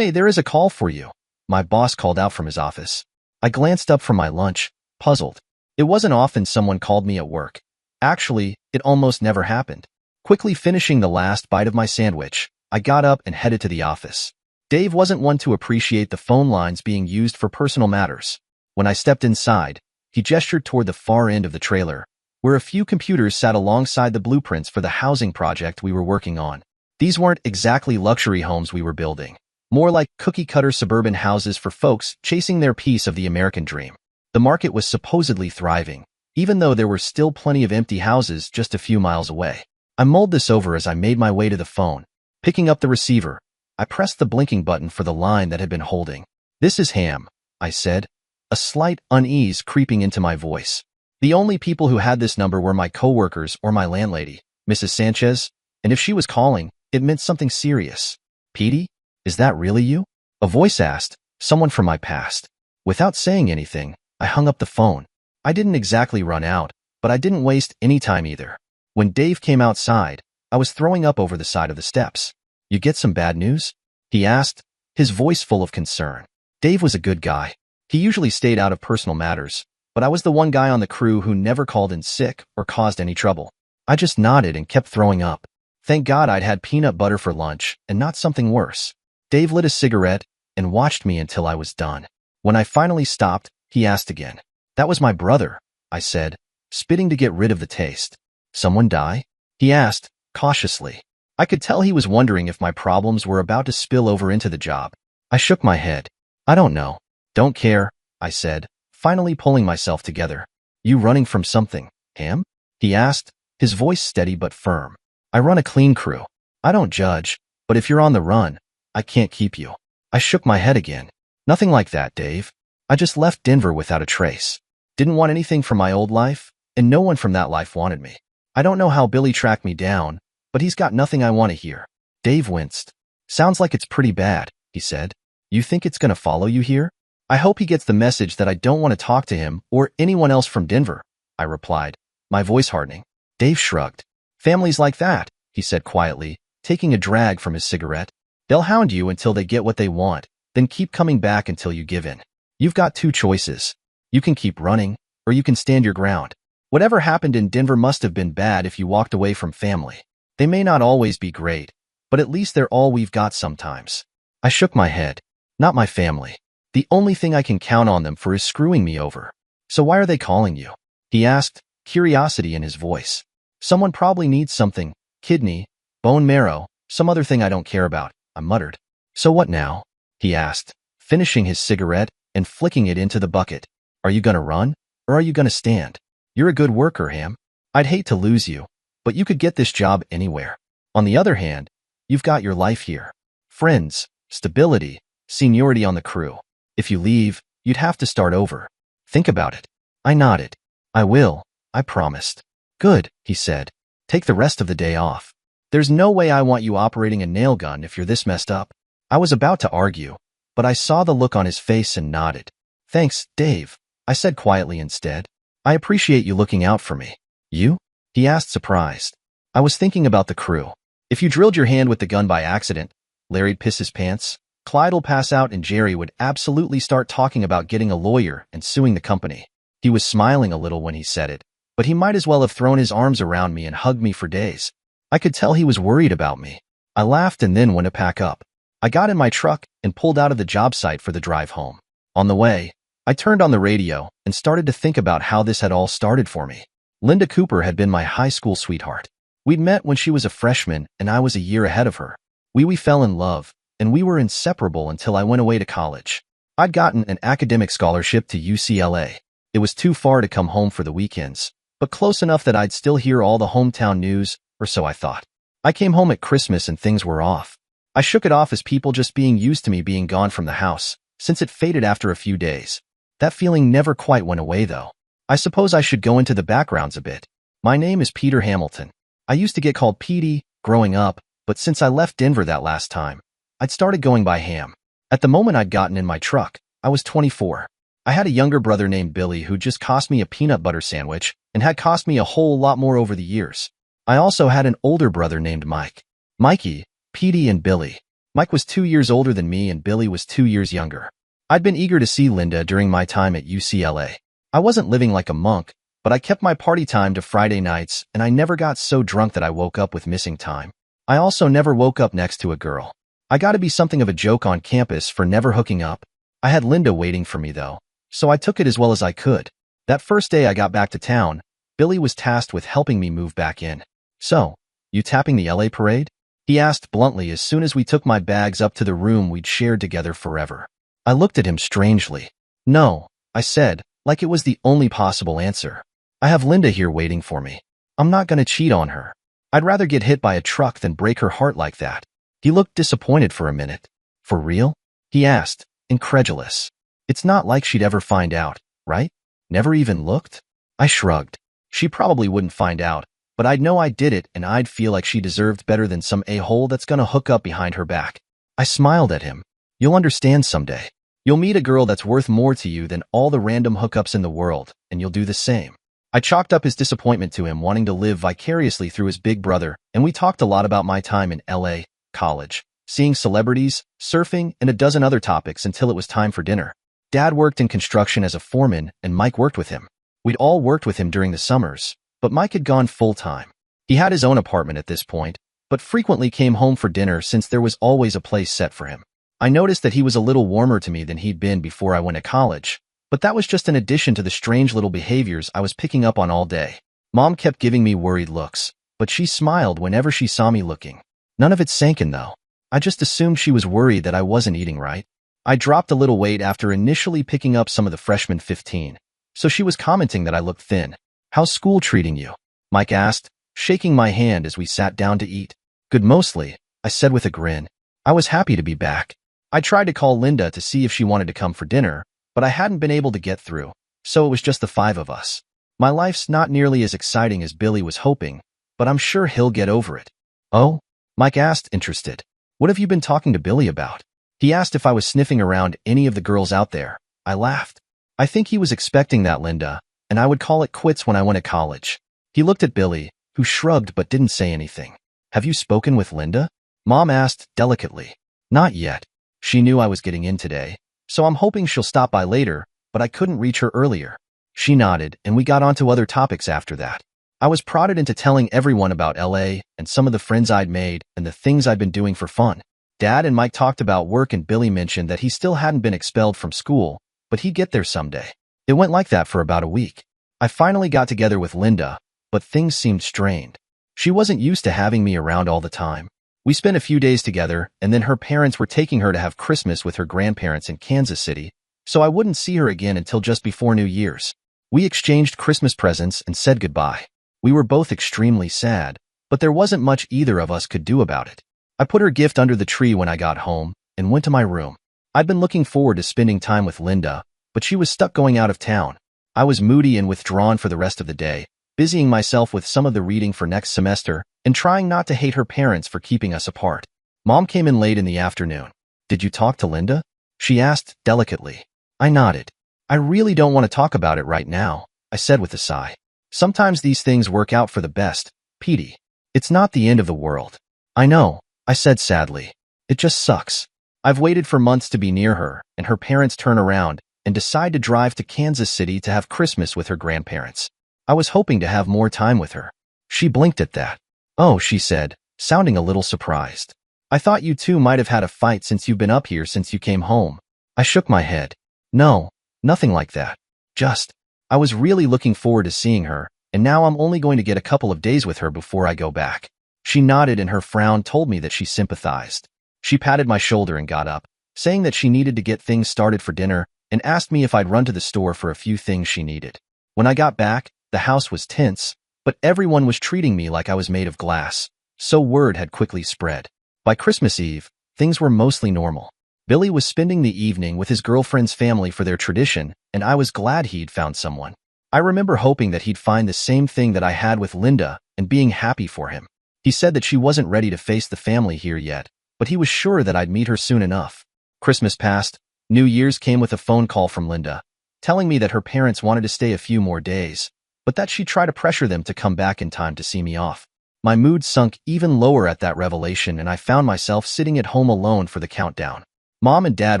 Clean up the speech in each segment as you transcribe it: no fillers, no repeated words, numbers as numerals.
Hey, there is a call for you. My boss called out from his office. I glanced up from my lunch, puzzled. It wasn't often someone called me at work. Actually, it almost never happened. Quickly finishing the last bite of my sandwich, I got up and headed to the office. Dave wasn't one to appreciate the phone lines being used for personal matters. When I stepped inside, he gestured toward the far end of the trailer, where a few computers sat alongside the blueprints for the housing project we were working on. These weren't exactly luxury homes we were building, more like cookie-cutter suburban houses for folks chasing their piece of the American dream. The market was supposedly thriving, even though there were still plenty of empty houses just a few miles away. I mulled this over as I made my way to the phone. Picking up the receiver, I pressed the blinking button for the line that had been holding. "This is Ham," I said, a slight unease creeping into my voice. The only people who had this number were my coworkers or my landlady, Mrs. Sanchez, and if she was calling, it meant something serious. "Petey, is that really you?" a voice asked, someone from my past. Without saying anything, I hung up the phone. I didn't exactly run out, but I didn't waste any time either. When Dave came outside, I was throwing up over the side of the steps. "You get some bad news?" he asked, his voice full of concern. Dave was a good guy. He usually stayed out of personal matters, but I was the one guy on the crew who never called in sick or caused any trouble. I just nodded and kept throwing up. Thank God I'd had peanut butter for lunch and not something worse. Dave lit a cigarette and watched me until I was done. When I finally stopped, he asked again. "That was my brother," I said, spitting to get rid of the taste. "Someone die?" he asked, cautiously. I could tell he was wondering if my problems were about to spill over into the job. I shook my head. "I don't know. Don't care," I said, finally pulling myself together. "You running from something, Ham?" he asked, his voice steady but firm. "I run a clean crew. I don't judge, but if you're on the run, I can't keep you." I shook my head again. "Nothing like that, Dave. I just left Denver without a trace. Didn't want anything from my old life, and no one from that life wanted me. I don't know how Billy tracked me down, but he's got nothing I want to hear." Dave winced. "Sounds like it's pretty bad," he said. "You think it's gonna follow you here?" "I hope he gets the message that I don't want to talk to him or anyone else from Denver," I replied, my voice hardening. Dave shrugged. "Families like that," he said quietly, taking a drag from his cigarette. "They'll hound you until they get what they want, then keep coming back until you give in. You've got two choices. You can keep running, or you can stand your ground. Whatever happened in Denver must have been bad if you walked away from family. They may not always be great, but at least they're all we've got sometimes." I shook my head. "Not my family. The only thing I can count on them for is screwing me over." "So why are they calling you?" he asked, curiosity in his voice. "Someone probably needs something, kidney, bone marrow, some other thing I don't care about," I muttered. "So what now?" he asked, finishing his cigarette and flicking it into the bucket. "Are you gonna run, or are you gonna stand? You're a good worker, Ham. I'd hate to lose you, but you could get this job anywhere. On the other hand, you've got your life here. Friends, stability, seniority on the crew. If you leave, you'd have to start over. Think about it." I nodded. "I will," I promised. "Good," he said. "Take the rest of the day off. There's no way I want you operating a nail gun if you're this messed up." I was about to argue, but I saw the look on his face and nodded. "Thanks, Dave," I said quietly instead. "I appreciate you looking out for me." "You?" he asked, surprised. "I was thinking about the crew. If you drilled your hand with the gun by accident, Larry'd piss his pants, Clyde'll pass out, and Jerry would absolutely start talking about getting a lawyer and suing the company." He was smiling a little when he said it, but he might as well have thrown his arms around me and hugged me for days. I could tell he was worried about me. I laughed and then went to pack up. I got in my truck and pulled out of the job site for the drive home. On the way, I turned on the radio and started to think about how this had all started for me. Linda Cooper had been my high school sweetheart. We'd met when she was a freshman and I was a year ahead of her. We fell in love, and we were inseparable until I went away to college. I'd gotten an academic scholarship to UCLA. It was too far to come home for the weekends, but close enough that I'd still hear all the hometown news, or so I thought. I came home at Christmas and things were off. I shook it off as people just being used to me being gone from the house, since it faded after a few days. That feeling never quite went away, though. I suppose I should go into the backgrounds a bit. My name is Peter Hamilton. I used to get called Petey growing up, but since I left Denver that last time, I'd started going by Ham. At the moment I'd gotten in my truck, I was 24. I had a younger brother named Billy who just cost me a peanut butter sandwich and had cost me a whole lot more over the years. I also had an older brother named Mike. Mikey, Petey, and Billy. Mike was 2 years older than me and Billy was 2 years younger. I'd been eager to see Linda during my time at UCLA. I wasn't living like a monk, but I kept my party time to Friday nights, and I never got so drunk that I woke up with missing time. I also never woke up next to a girl. I got to be something of a joke on campus for never hooking up. I had Linda waiting for me though, so I took it as well as I could. That first day I got back to town, Billy was tasked with helping me move back in. "So, you tapping the LA parade?" he asked bluntly as soon as we took my bags up to the room we'd shared together forever. I looked at him strangely. "No," I said, like it was the only possible answer. "I have Linda here waiting for me. I'm not gonna cheat on her. I'd rather get hit by a truck than break her heart like that." He looked disappointed for a minute. "For real?" he asked, incredulous. "It's not like she'd ever find out, right? Never even looked?" I shrugged. "She probably wouldn't find out, but I'd know I did it and I'd feel like she deserved better than some a-hole that's gonna hook up behind her back." I smiled at him. "You'll understand someday. You'll meet a girl that's worth more to you than all the random hookups in the world, and you'll do the same." I chalked up his disappointment to him wanting to live vicariously through his big brother, and we talked a lot about my time in LA, college, seeing celebrities, surfing, and a dozen other topics until it was time for dinner. Dad worked in construction as a foreman, and Mike worked with him. We'd all worked with him during the summers, but Mike had gone full-time. He had his own apartment at this point, but frequently came home for dinner since there was always a place set for him. I noticed that he was a little warmer to me than he'd been before I went to college, but that was just an addition to the strange little behaviors I was picking up on all day. Mom kept giving me worried looks, but she smiled whenever she saw me looking. None of it sank in though. I just assumed she was worried that I wasn't eating right. I dropped a little weight after initially picking up some of the freshman 15, so she was commenting that I looked thin. "How's school treating you?" Mike asked, shaking my hand as we sat down to eat. "Good mostly," I said with a grin. I was happy to be back. I tried to call Linda to see if she wanted to come for dinner, but I hadn't been able to get through, so it was just the five of us. My life's not nearly as exciting as Billy was hoping, but I'm sure he'll get over it. "Oh?" Mike asked, interested. "What have you been talking to Billy about?" He asked if I was sniffing around any of the girls out there. I laughed. I think he was expecting that, Linda, and I would call it quits when I went to college. He looked at Billy, who shrugged but didn't say anything. "Have you spoken with Linda?" Mom asked delicately. "Not yet. She knew I was getting in today, so I'm hoping she'll stop by later, but I couldn't reach her earlier." She nodded, and we got onto other topics after that. I was prodded into telling everyone about LA and some of the friends I'd made and the things I'd been doing for fun. Dad and Mike talked about work and Billy mentioned that he still hadn't been expelled from school, but he'd get there someday. It went like that for about a week. I finally got together with Linda, but things seemed strained. She wasn't used to having me around all the time. We spent a few days together, and then her parents were taking her to have Christmas with her grandparents in Kansas City, so I wouldn't see her again until just before New Year's. We exchanged Christmas presents and said goodbye. We were both extremely sad, but there wasn't much either of us could do about it. I put her gift under the tree when I got home and went to my room. I'd been looking forward to spending time with Linda, but she was stuck going out of town. I was moody and withdrawn for the rest of the day, busying myself with some of the reading for next semester and trying not to hate her parents for keeping us apart. Mom came in late in the afternoon. "Did you talk to Linda?" she asked delicately. I nodded. "I really don't want to talk about it right now," I said with a sigh. "Sometimes these things work out for the best, Petey. It's not the end of the world." "I know," I said sadly. "It just sucks. I've waited for months to be near her, and her parents turn around and decide to drive to Kansas City to have Christmas with her grandparents. I was hoping to have more time with her." She blinked at that. "Oh," she said, sounding a little surprised. "I thought you two might have had a fight since you've been up here since you came home." I shook my head. "No, nothing like that. Just, I was really looking forward to seeing her, and now I'm only going to get a couple of days with her before I go back." She nodded and her frown told me that she sympathized. She patted my shoulder and got up, saying that she needed to get things started for dinner and asked me if I'd run to the store for a few things she needed. When I got back, the house was tense, but everyone was treating me like I was made of glass, so word had quickly spread. By Christmas Eve, things were mostly normal. Billy was spending the evening with his girlfriend's family for their tradition, and I was glad he'd found someone. I remember hoping that he'd find the same thing that I had with Linda and being happy for him. He said that she wasn't ready to face the family here yet, but he was sure that I'd meet her soon enough. Christmas passed. New Year's came with a phone call from Linda, telling me that her parents wanted to stay a few more days, but that she'd try to pressure them to come back in time to see me off. My mood sunk even lower at that revelation, and I found myself sitting at home alone for the countdown. Mom and Dad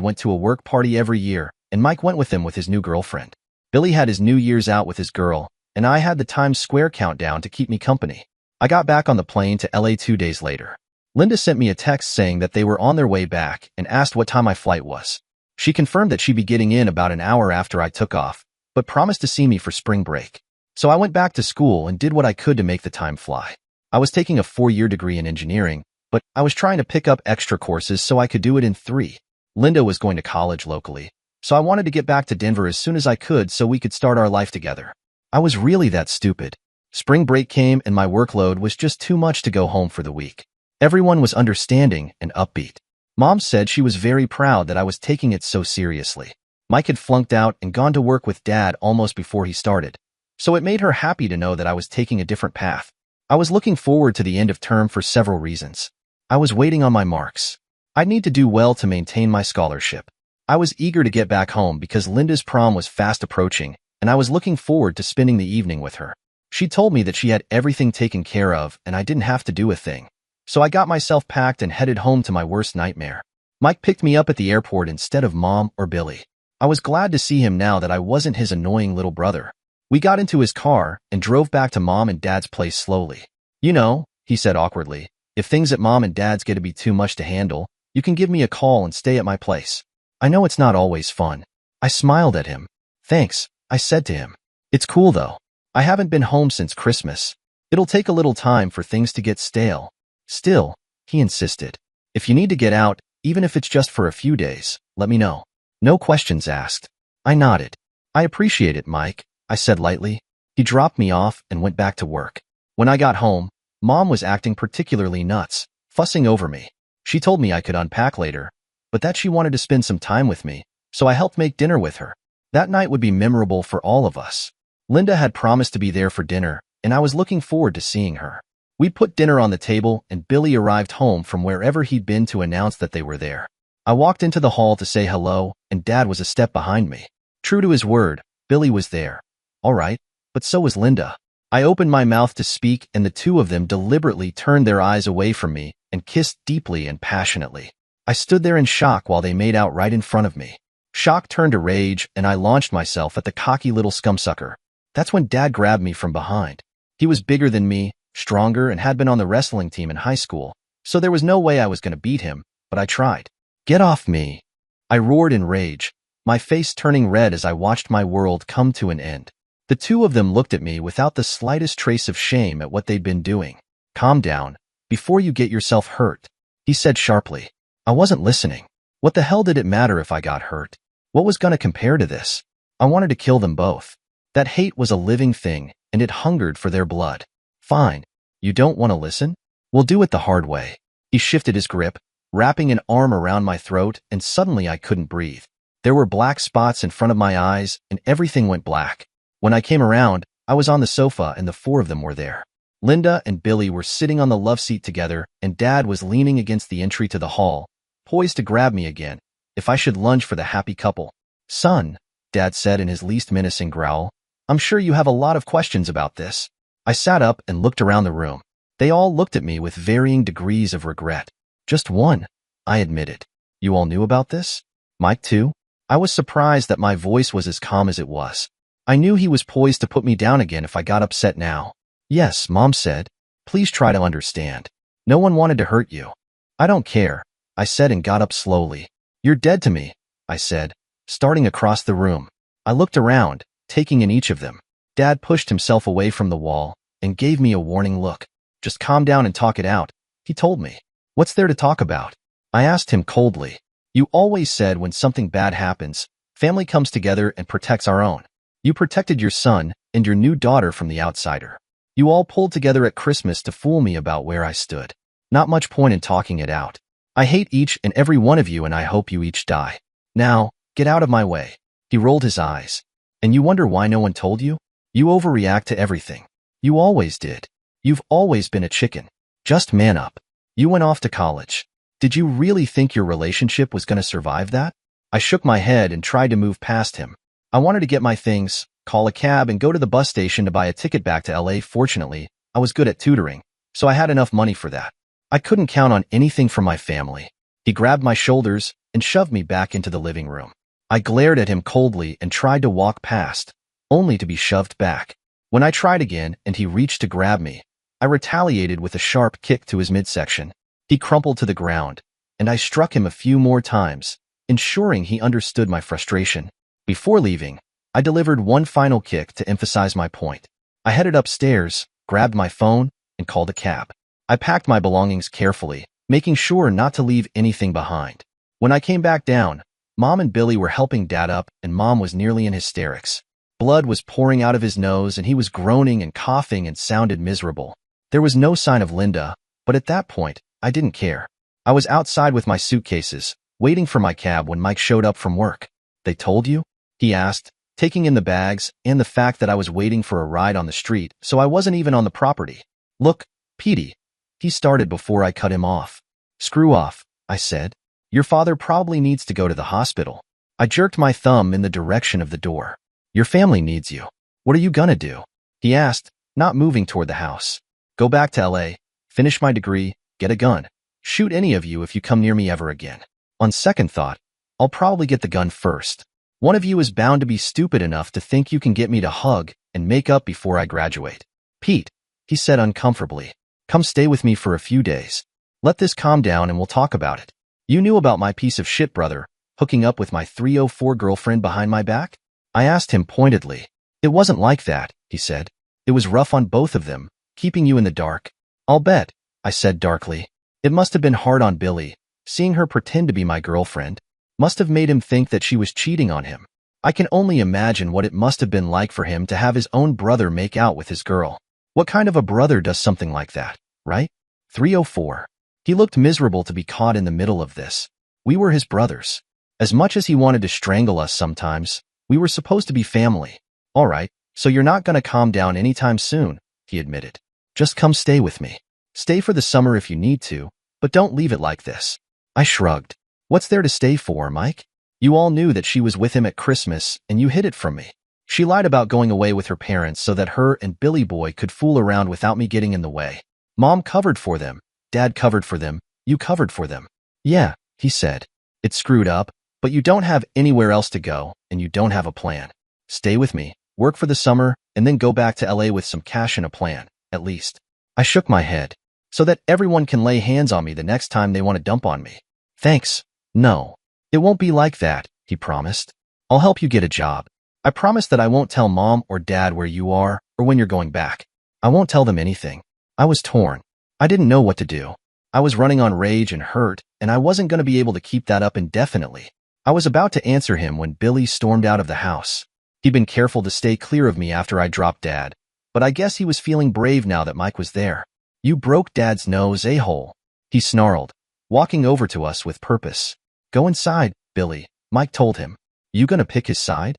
went to a work party every year, and Mike went with them with his new girlfriend. Billy had his New Year's out with his girl, and I had the Times Square countdown to keep me company. I got back on the plane to LA 2 days later. Linda sent me a text saying that they were on their way back and asked what time my flight was. She confirmed that she'd be getting in about an hour after I took off, but promised to see me for spring break. So I went back to school and did what I could to make the time fly. I was taking a 4-year degree in engineering, but I was trying to pick up extra courses so I could do it in 3. Linda was going to college locally, so I wanted to get back to Denver as soon as I could so we could start our life together. I was really that stupid. Spring break came and my workload was just too much to go home for the week. Everyone was understanding and upbeat. Mom said she was very proud that I was taking it so seriously. Mike had flunked out and gone to work with Dad almost before he started, so it made her happy to know that I was taking a different path. I was looking forward to the end of term for several reasons. I was waiting on my marks. I'd need to do well to maintain my scholarship. I was eager to get back home because Linda's prom was fast approaching, and I was looking forward to spending the evening with her. She told me that she had everything taken care of and I didn't have to do a thing. So I got myself packed and headed home to my worst nightmare. Mike picked me up at the airport instead of Mom or Billy. I was glad to see him now that I wasn't his annoying little brother. We got into his car and drove back to Mom and Dad's place slowly. You know, he said awkwardly, if things at Mom and Dad's get to be too much to handle, you can give me a call and stay at my place. I know it's not always fun. I smiled at him. Thanks, I said to him. It's cool though. I haven't been home since Christmas. It'll take a little time for things to get stale. Still, he insisted. If you need to get out, even if it's just for a few days, let me know. No questions asked. I nodded. I appreciate it, Mike, I said lightly. He dropped me off and went back to work. When I got home, Mom was acting particularly nuts, fussing over me. She told me I could unpack later, but that she wanted to spend some time with me, so I helped make dinner with her. That night would be memorable for all of us. Linda had promised to be there for dinner, and I was looking forward to seeing her. We put dinner on the table, and Billy arrived home from wherever he'd been to announce that they were there. I walked into the hall to say hello, and Dad was a step behind me. True to his word, Billy was there. All right, but so was Linda. I opened my mouth to speak, and the two of them deliberately turned their eyes away from me and kissed deeply and passionately. I stood there in shock while they made out right in front of me. Shock turned to rage, and I launched myself at the cocky little scumsucker. That's when Dad grabbed me from behind. He was bigger than me, stronger, and had been on the wrestling team in high school, so there was no way I was going to beat him, but I tried. Get off me! I roared in rage, my face turning red as I watched my world come to an end. The two of them looked at me without the slightest trace of shame at what they'd been doing. Calm down, before you get yourself hurt, he said sharply. I wasn't listening. What the hell did it matter if I got hurt? What was going to compare to this? I wanted to kill them both. That hate was a living thing, and it hungered for their blood. Fine. You don't want to listen? We'll do it the hard way. He shifted his grip, wrapping an arm around my throat, and suddenly I couldn't breathe. There were black spots in front of my eyes, and everything went black. When I came around, I was on the sofa and the four of them were there. Linda and Billy were sitting on the love seat together, and Dad was leaning against the entry to the hall, poised to grab me again, if I should lunge for the happy couple. Son, Dad said in his least menacing growl, I'm sure you have a lot of questions about this. I sat up and looked around the room. They all looked at me with varying degrees of regret. Just one, I admitted. You all knew about this? Mike too? I was surprised that my voice was as calm as it was. I knew he was poised to put me down again if I got upset now. Yes, Mom said. Please try to understand. No one wanted to hurt you. I don't care, I said and got up slowly. You're dead to me, I said, starting across the room. I looked around, taking in each of them. Dad pushed himself away from the wall and gave me a warning look. Just calm down and talk it out, he told me. What's there to talk about? I asked him coldly. You always said when something bad happens, family comes together and protects our own. You protected your son and your new daughter from the outsider. You all pulled together at Christmas to fool me about where I stood. Not much point in talking it out. I hate each and every one of you and I hope you each die. Now, get out of my way. He rolled his eyes. And you wonder why no one told you? You overreact to everything. You always did. You've always been a chicken. Just man up. You went off to college. Did you really think your relationship was going to survive that? I shook my head and tried to move past him. I wanted to get my things, call a cab and go to the bus station to buy a ticket back to LA. Fortunately, I was good at tutoring, so I had enough money for that. I couldn't count on anything from my family. He grabbed my shoulders and shoved me back into the living room. I glared at him coldly and tried to walk past, only to be shoved back. When I tried again and he reached to grab me, I retaliated with a sharp kick to his midsection. He crumpled to the ground, and I struck him a few more times, ensuring he understood my frustration. Before leaving, I delivered one final kick to emphasize my point. I headed upstairs, grabbed my phone, and called a cab. I packed my belongings carefully, making sure not to leave anything behind. When I came back down, Mom and Billy were helping Dad up, and Mom was nearly in hysterics. Blood was pouring out of his nose, and he was groaning and coughing and sounded miserable. There was no sign of Linda, but at that point, I didn't care. I was outside with my suitcases, waiting for my cab when Mike showed up from work. "They told you?" he asked, taking in the bags and the fact that I was waiting for a ride on the street, so I wasn't even on the property. "Look, Petey," he started before I cut him off. "Screw off," I said. "Your father probably needs to go to the hospital." I jerked my thumb in the direction of the door. "Your family needs you. What are you gonna do?" he asked, not moving toward the house. "Go back to LA, finish my degree, get a gun, shoot any of you if you come near me ever again. On second thought, I'll probably get the gun first. One of you is bound to be stupid enough to think you can get me to hug and make up before I graduate." "Pete," he said uncomfortably, "come stay with me for a few days. Let this calm down and we'll talk about it. You knew about my piece of shit brother hooking up with my 304 girlfriend behind my back?" I asked him pointedly. "It wasn't like that," he said. "It was rough on both of them, keeping you in the dark." "I'll bet," I said darkly. "It must have been hard on Billy, seeing her pretend to be my girlfriend. Must have made him think that she was cheating on him. I can only imagine what it must have been like for him to have his own brother make out with his girl. What kind of a brother does something like that, right? 304. He looked miserable to be caught in the middle of this. We were his brothers. As much as he wanted to strangle us sometimes, we were supposed to be family. "All right, so you're not gonna calm down anytime soon," he admitted. "Just come stay with me. Stay for the summer if you need to, but don't leave it like this." I shrugged. "What's there to stay for, Mike? You all knew that she was with him at Christmas, and you hid it from me. She lied about going away with her parents so that her and Billy Boy could fool around without me getting in the way. Mom covered for them, Dad covered for them, you covered for them." "Yeah," he said. "It's screwed up, but you don't have anywhere else to go, and you don't have a plan. Stay with me, work for the summer, and then go back to LA with some cash and a plan, at least." I shook my head. "So that everyone can lay hands on me the next time they want to dump on me." "Thanks. No. It won't be like that," he promised. "I'll help you get a job. I promise that I won't tell Mom or Dad where you are or when you're going back. I won't tell them anything." I was torn. I didn't know what to do. I was running on rage and hurt, and I wasn't going to be able to keep that up indefinitely. I was about to answer him when Billy stormed out of the house. He'd been careful to stay clear of me after I dropped Dad, but I guess he was feeling brave now that Mike was there. "You broke Dad's nose, a-hole," he snarled, walking over to us with purpose. "Go inside, Billy," Mike told him. "You gonna pick his side?"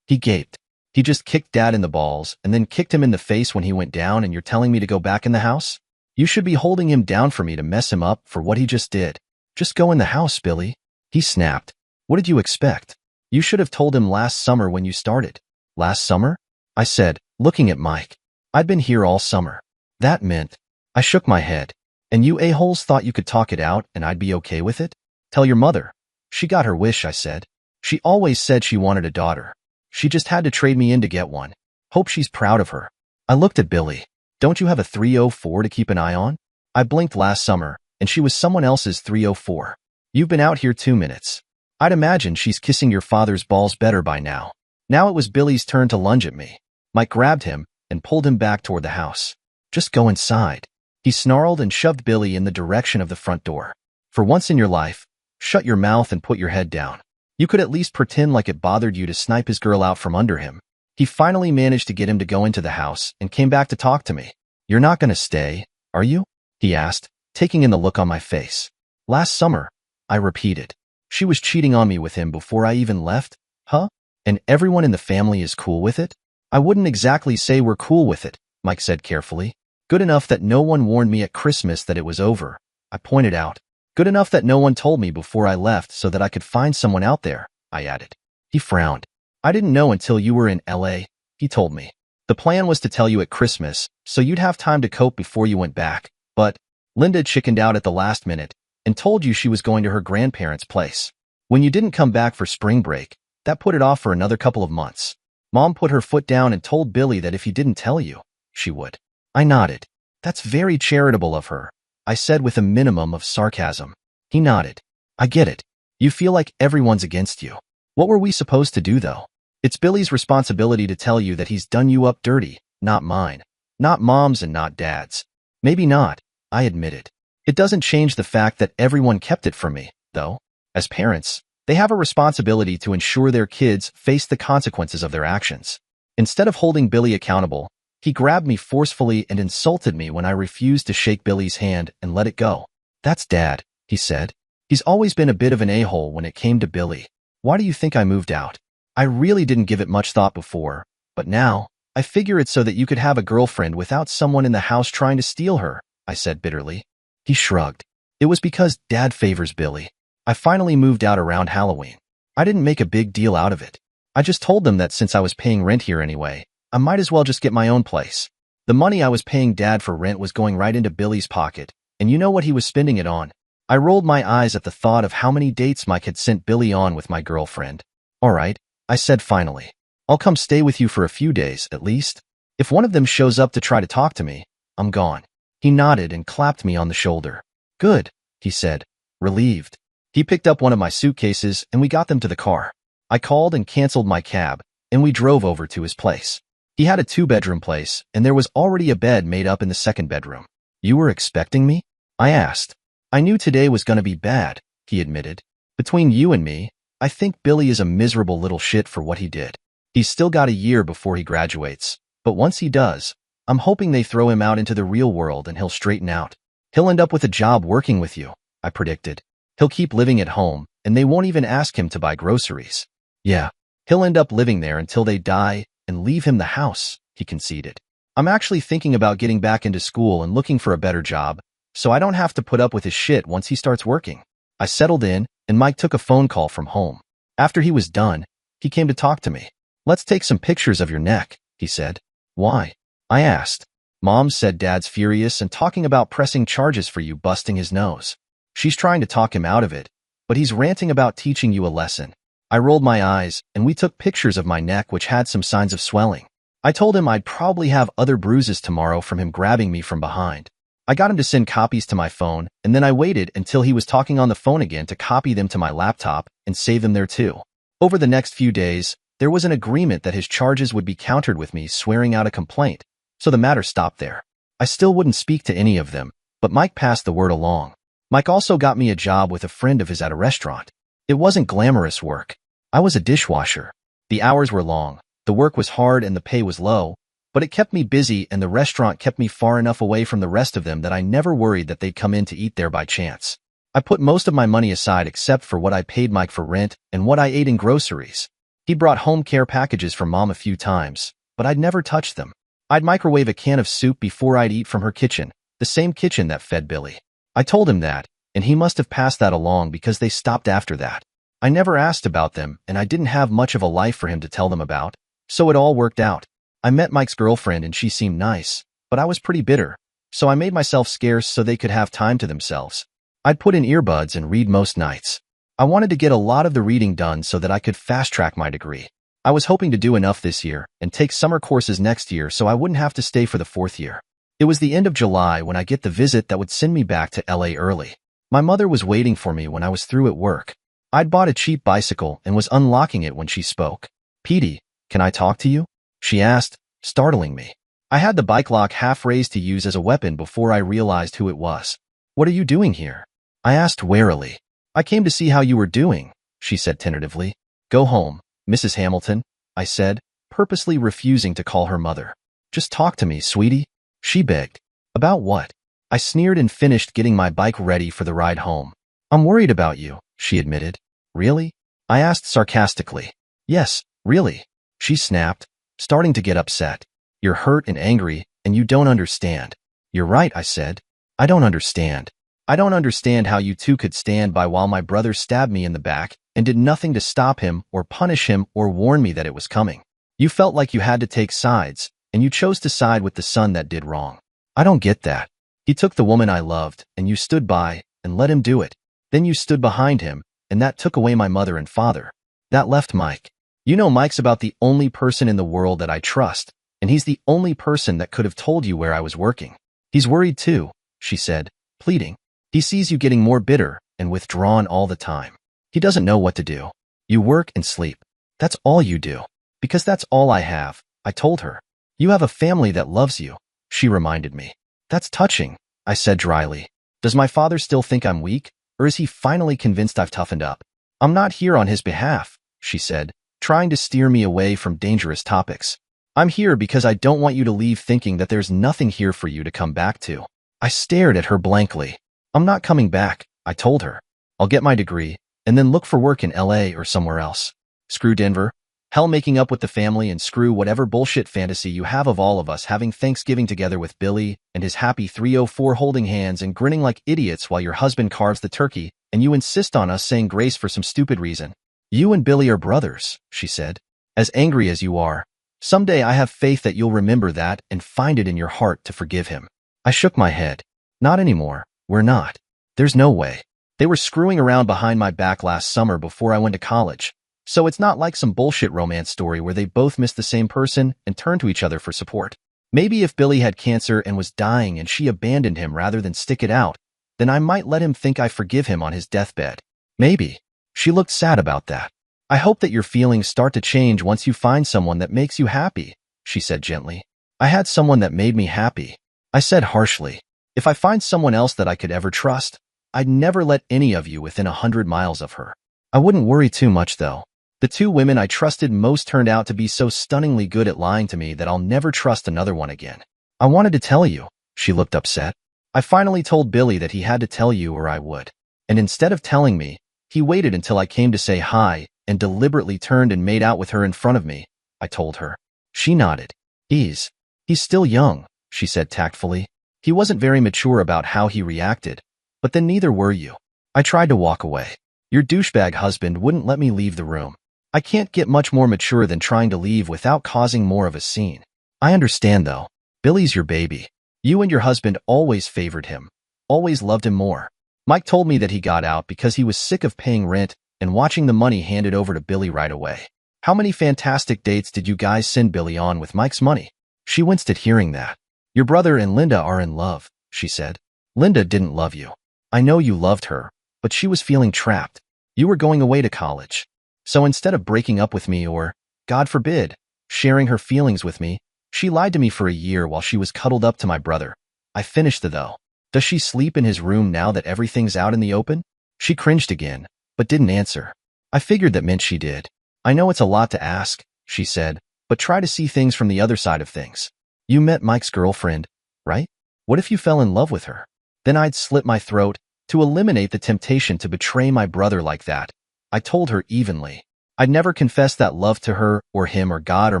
He gaped. "He just kicked Dad in the balls and then kicked him in the face when he went down, and you're telling me to go back in the house? You should be holding him down for me to mess him up for what he just did. Just go in the house, Billy." He snapped. "What did you expect? You should have told him last summer when you started." "Last summer?" I said, looking at Mike. "I'd been here all summer." That meant. I shook my head. "And you a-holes thought you could talk it out and I'd be okay with it? Tell your mother." "She got her wish," I said. "She always said she wanted a daughter. She just had to trade me in to get one. Hope she's proud of her." I looked at Billy. "Don't you have a 304 to keep an eye on?" I blinked last summer, and she was someone else's 304. "You've been out here 2 minutes. I'd imagine she's kissing your father's balls better by now." Now it was Billy's turn to lunge at me. Mike grabbed him and pulled him back toward the house. "Just go inside." He snarled and shoved Billy in the direction of the front door. "For once in your life, shut your mouth and put your head down. You could at least pretend like it bothered you to snipe his girl out from under him." He finally managed to get him to go into the house and came back to talk to me. "You're not going to stay, are you?" he asked, taking in the look on my face. "Last summer," I repeated. "She was cheating on me with him before I even left? Huh? And everyone in the family is cool with it?" "I wouldn't exactly say we're cool with it," Mike said carefully. "Good enough that no one warned me at Christmas that it was over," I pointed out. "Good enough that no one told me before I left so that I could find someone out there," I added. He frowned. "I didn't know until you were in LA," he told me. The plan was to tell you at Christmas, so you'd have time to cope before you went back. But Linda chickened out at the last minute and told you she was going to her grandparents' place. When you didn't come back for spring break, that put it off for another couple of months. Mom put her foot down and told Billy that if he didn't tell you, she would. I nodded. That's very charitable of her, I said with a minimum of sarcasm. He nodded. I get it. You feel like everyone's against you. What were we supposed to do, though? It's Billy's responsibility to tell you that he's done you up dirty, not mine. Not Mom's and not Dad's. Maybe not, I admitted. It doesn't change the fact that everyone kept it from me, though. As parents, they have a responsibility to ensure their kids face the consequences of their actions. Instead of holding Billy accountable, he grabbed me forcefully and insulted me when I refused to shake Billy's hand and let it go. That's Dad, he said. He's always been a bit of an a-hole when it came to Billy. Why do you think I moved out? I really didn't give it much thought before, but now, I figure it's so that you could have a girlfriend without someone in the house trying to steal her, I said bitterly. He shrugged. It was because Dad favors Billy. I finally moved out around Halloween. I didn't make a big deal out of it. I just told them that since I was paying rent here anyway, I might as well just get my own place. The money I was paying Dad for rent was going right into Billy's pocket, and you know what he was spending it on? I rolled my eyes at the thought of how many dates Mike had sent Billy on with my girlfriend. All right, I said finally. I'll come stay with you for a few days, at least. If one of them shows up to try to talk to me, I'm gone. He nodded and clapped me on the shoulder. Good, he said, relieved. He picked up one of my suitcases and we got them to the car. I called and canceled my cab, and we drove over to his place. He had a 2-bedroom place, and there was already a bed made up in the second bedroom. You were expecting me? I asked. I knew today was going to be bad, he admitted. Between you and me, I think Billy is a miserable little shit for what he did. He's still got a year before he graduates, but once he does, I'm hoping they throw him out into the real world and he'll straighten out. He'll end up with a job working with you, I predicted. He'll keep living at home, and they won't even ask him to buy groceries. Yeah, he'll end up living there until they die and leave him the house, he conceded. I'm actually thinking about getting back into school and looking for a better job, so I don't have to put up with his shit once he starts working. I settled in, and Mike took a phone call from home. After he was done, he came to talk to me. Let's take some pictures of your neck, he said. Why? I asked. Mom said Dad's furious and talking about pressing charges for you busting his nose. She's trying to talk him out of it, but he's ranting about teaching you a lesson. I rolled my eyes, and we took pictures of my neck which had some signs of swelling. I told him I'd probably have other bruises tomorrow from him grabbing me from behind. I got him to send copies to my phone, and then I waited until he was talking on the phone again to copy them to my laptop and save them there too. Over the next few days, there was an agreement that his charges would be countered with me swearing out a complaint, so the matter stopped there. I still wouldn't speak to any of them, but Mike passed the word along. Mike also got me a job with a friend of his at a restaurant. It wasn't glamorous work. I was a dishwasher. The hours were long, the work was hard, and the pay was low, but it kept me busy, and the restaurant kept me far enough away from the rest of them that I never worried that they'd come in to eat there by chance. I put most of my money aside except for what I paid Mike for rent and what I ate in groceries. He brought home care packages from Mom a few times, but I'd never touched them. I'd microwave a can of soup before I'd eat from her kitchen, the same kitchen that fed Billy. I told him that, and he must have passed that along because they stopped after that. I never asked about them, and I didn't have much of a life for him to tell them about, so it all worked out. I met Mike's girlfriend and she seemed nice, but I was pretty bitter, so I made myself scarce so they could have time to themselves. I'd put in earbuds and read most nights. I wanted to get a lot of the reading done so that I could fast-track my degree. I was hoping to do enough this year and take summer courses next year so I wouldn't have to stay for the 4th year. It was the end of July when I get the visit that would send me back to LA early. My mother was waiting for me when I was through at work. I'd bought a cheap bicycle and was unlocking it when she spoke. Petey, can I talk to you? She asked, startling me. I had the bike lock half raised to use as a weapon before I realized who it was. What are you doing here? I asked warily. I came to see how you were doing, she said tentatively. Go home, Mrs. Hamilton, I said, purposely refusing to call her mother. Just talk to me, sweetie, she begged. About what? I sneered and finished getting my bike ready for the ride home. I'm worried about you, she admitted. Really? I asked sarcastically. Yes, really, she snapped, starting to get upset. You're hurt and angry, and you don't understand. You're right, I said. I don't understand. I don't understand how you two could stand by while my brother stabbed me in the back and did nothing to stop him or punish him or warn me that it was coming. You felt like you had to take sides, and you chose to side with the son that did wrong. I don't get that. He took the woman I loved, and you stood by and let him do it. Then you stood behind him, and that took away my mother and father. That left Mike. You know Mike's about the only person in the world that I trust, and he's the only person that could have told you where I was working. He's worried too, she said, pleading. He sees you getting more bitter and withdrawn all the time. He doesn't know what to do. You work and sleep. That's all you do. Because that's all I have, I told her. You have a family that loves you, she reminded me. That's touching, I said dryly. Does my father still think I'm weak, or is he finally convinced I've toughened up? I'm not here on his behalf, she said, trying to steer me away from dangerous topics. I'm here because I don't want you to leave thinking that there's nothing here for you to come back to. I stared at her blankly. I'm not coming back, I told her. I'll get my degree, and then look for work in LA or somewhere else. Screw Denver. Hell, making up with the family, and screw whatever bullshit fantasy you have of all of us having Thanksgiving together with Billy and his happy 304 holding hands and grinning like idiots while your husband carves the turkey and you insist on us saying grace for some stupid reason. You and Billy are brothers, she said. As angry as you are, someday I have faith that you'll remember that and find it in your heart to forgive him. I shook my head. Not anymore. We're not. There's no way. They were screwing around behind my back last summer before I went to college. So it's not like some bullshit romance story where they both missed the same person and turned to each other for support. Maybe if Billy had cancer and was dying and she abandoned him rather than stick it out, then I might let him think I forgive him on his deathbed. Maybe. She looked sad about that. I hope that your feelings start to change once you find someone that makes you happy, she said gently. I had someone that made me happy. I said harshly. If I find someone else that I could ever trust, I'd never let any of you within 100 miles of her. I wouldn't worry too much though. The two women I trusted most turned out to be so stunningly good at lying to me that I'll never trust another one again. I wanted to tell you. She looked upset. I finally told Billy that he had to tell you or I would. And instead of telling me, he waited until I came to say hi and deliberately turned and made out with her in front of me, I told her. She nodded. He's still young, she said tactfully. He wasn't very mature about how he reacted, but then neither were you. I tried to walk away. Your douchebag husband wouldn't let me leave the room. I can't get much more mature than trying to leave without causing more of a scene. I understand though. Billy's your baby. You and your husband always favored him, always loved him more. Mike told me that he got out because he was sick of paying rent and watching the money handed over to Billy right away. How many fantastic dates did you guys send Billy on with Mike's money? She winced at hearing that. Your brother and Linda are in love, she said. Linda didn't love you. I know you loved her, but she was feeling trapped. You were going away to college. So instead of breaking up with me or, God forbid, sharing her feelings with me, she lied to me for a year while she was cuddled up to my brother. I finished though. Does she sleep in his room now that everything's out in the open? She cringed again, but didn't answer. I figured that meant she did. I know it's a lot to ask, she said, but try to see things from the other side of things. You met Mike's girlfriend, right? What if you fell in love with her? Then I'd slit my throat to eliminate the temptation to betray my brother like that. I told her evenly. I'd never confess that love to her or him or God or